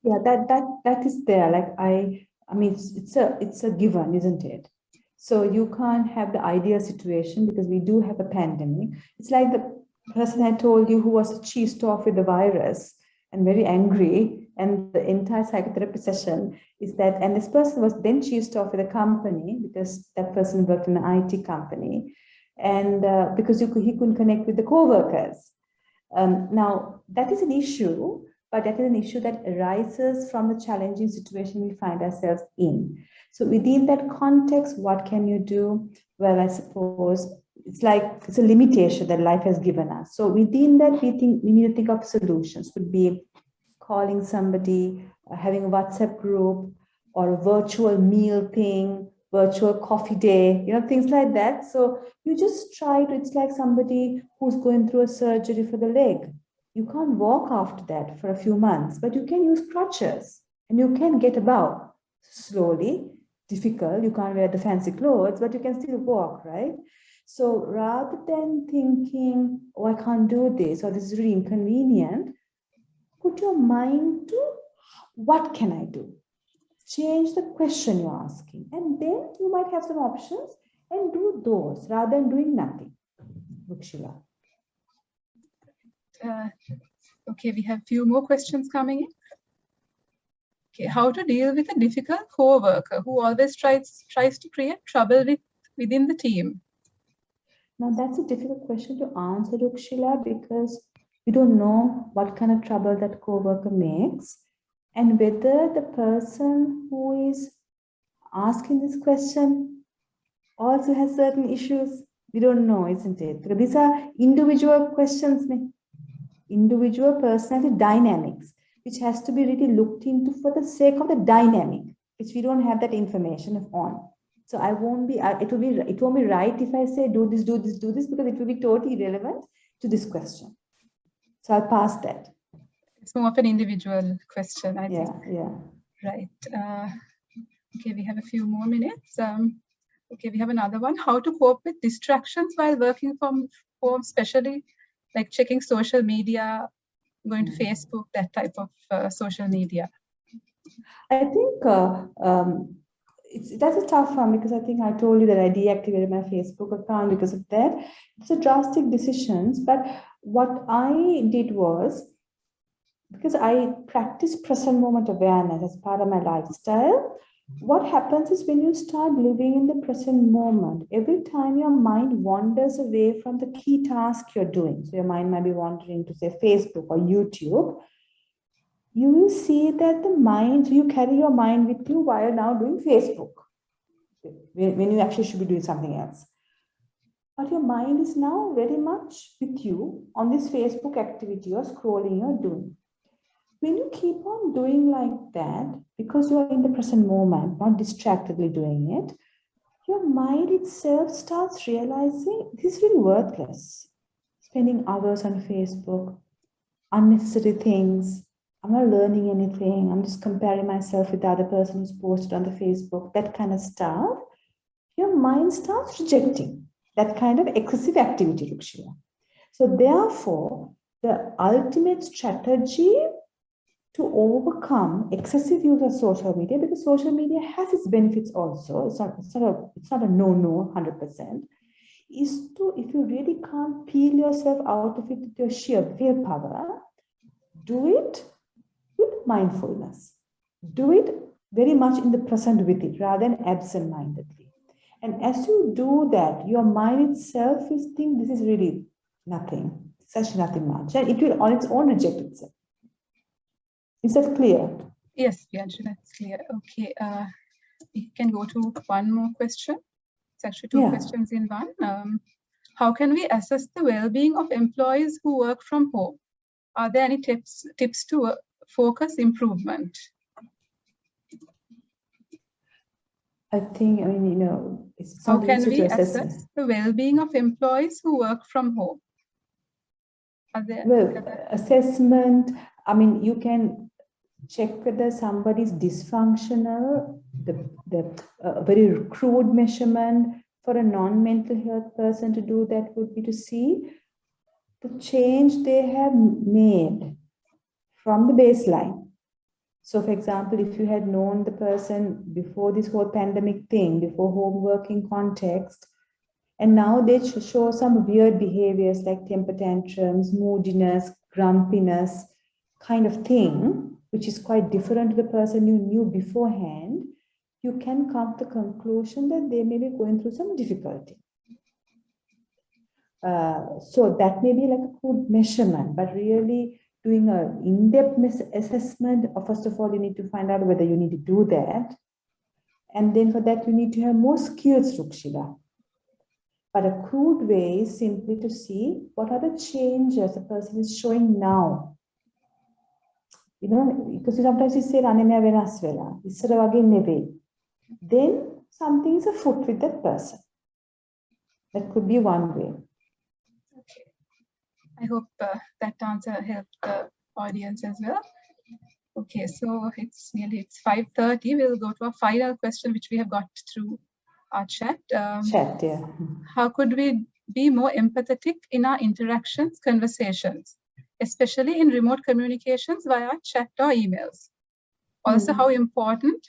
Yeah, that is there. Like I mean, it's a given, isn't it? So you can't have the ideal situation because we do have a pandemic. It's like the person I told you who was cheesed off with the virus and very angry, and the entire psychotherapy session is that, and this person was then cheesed off with a company because that person worked in an IT company, and because he couldn't connect with the co-workers. Now, that is an issue, but that is an issue that arises from the challenging situation we find ourselves in. So within that context, what can you do? Well, I suppose it's a limitation that life has given us. So within that, we need to think of solutions. Would be calling somebody, having a WhatsApp group, or a virtual meal thing, virtual coffee day, things like that. So you just try to, it's like somebody who's going through a surgery for the leg. You can't walk after that for a few months, but you can use crutches and you can get about slowly. difficult. You can't wear the fancy clothes, but you can still walk, right? So rather than thinking, oh, I can't do this, or this is really inconvenient, put your mind to what can I do? Change the question you're asking, and then you might have some options and do those rather than doing nothing. Rukshila. Okay, we have a few more questions coming in. Okay, how to deal with a difficult co-worker who always tries to create trouble within the team? Now that's a difficult question to answer, Rukshila, because we don't know what kind of trouble that co-worker makes and whether the person who is asking this question also has certain issues. We don't know, isn't it? Because these are individual questions, individual personality dynamics, which has to be really looked into for the sake of the dynamic, which we don't have that information on. So it won't be right if I say do this, because it will be totally irrelevant to this question. So I'll pass that. It's more of an individual question, I think. Yeah. Right. Okay, we have a few more minutes. Okay, we have another one. How to cope with distractions while working from home, especially like checking social media, going to Facebook, that type of social media. I think that's a tough one, because I think I told you that I deactivated my Facebook account because of that. It's a drastic decisions, but what I did was, because I practice present moment awareness as part of my lifestyle, what happens is when you start living in the present moment, every time your mind wanders away from the key task you're doing, so your mind might be wandering to say Facebook or YouTube, you will see that the mind, you carry your mind with you while now doing Facebook, when you actually should be doing something else. But your mind is now very much with you on this Facebook activity or scrolling you're doing. When you keep on doing like that, because you're in the present moment, not distractedly doing it, your mind itself starts realizing this is really worthless. Spending hours on Facebook, unnecessary things. I'm not learning anything. I'm just comparing myself with the other person who's posted on the Facebook, that kind of stuff. Your mind starts rejecting that kind of excessive activity, Rukshila. So therefore, the ultimate strategy to overcome excessive use of social media, because social media has its benefits also, it's not a no 100%, is to, if you really can't peel yourself out of it with your sheer willpower, do it with mindfulness. Do it very much in the present with it rather than absent-mindedly. And as you do that, your mind itself is thinking this is really nothing, it's actually nothing much, and it will on its own reject itself. Is that clear? Yes, Bianca, that's clear. Okay, we can go to one more question. It's actually two questions in one. How can we assess the well-being of employees who work from home? Are there any tips to focus improvement? I think, it's how not can easy we to assess the well-being of employees who work from home? Are there assessment, you can check whether somebody is dysfunctional. The very crude measurement for a non-mental health person to do that would be to see the change they have made from the baseline. So for example, if you had known the person before this whole pandemic thing, before home working context, and now they show some weird behaviors like temper tantrums, moodiness, grumpiness kind of thing, which is quite different to the person you knew beforehand, you can come to the conclusion that they may be going through some difficulty. So that may be like a good measurement, but really doing an in-depth assessment, first of all, you need to find out whether you need to do that. And then for that, you need to have more skills, Rukshila. But a crude way is simply to see what are the changes a person is showing now. Because sometimes you say, then something is afoot with that person. That could be one way. Okay. I hope that answer helped the audience as well. Okay, so it's 5:30. We'll go to a final question, which we have got through our chat. Chat, yeah. How could we be more empathetic in our interactions, conversations, especially in remote communications via chat or emails? Also, how important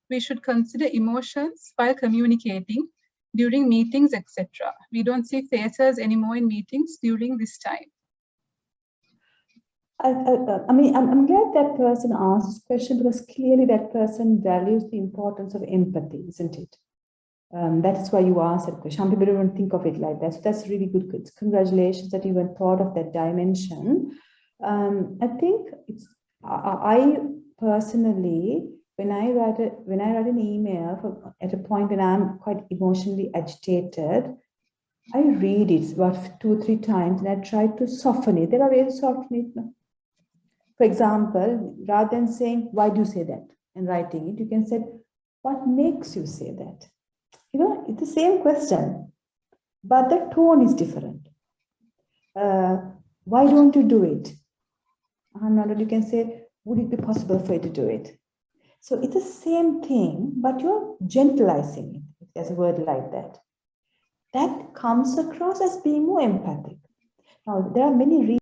we should consider emotions while communicating during meetings, etc. We don't see faces anymore in meetings during this time. I mean, I'm glad that person asked this question, because clearly that person values the importance of empathy, isn't it? That is why you asked that question. Some people don't think of it like that. So that's really good. Congratulations that you even thought of that dimension. I think I personally, when I write an email at a point when I'm quite emotionally agitated, I read it about 2 or 3 times and I try to soften it. There are ways to soften it. For example, rather than saying, why do you say that? And writing it, you can say, what makes you say that? You know, it's the same question, but the tone is different. Why don't you do it? And you can say, would it be possible for you to do it? So it's the same thing, but you're gentilizing it, if there's a word like that. That comes across as being more empathic. Now, there are many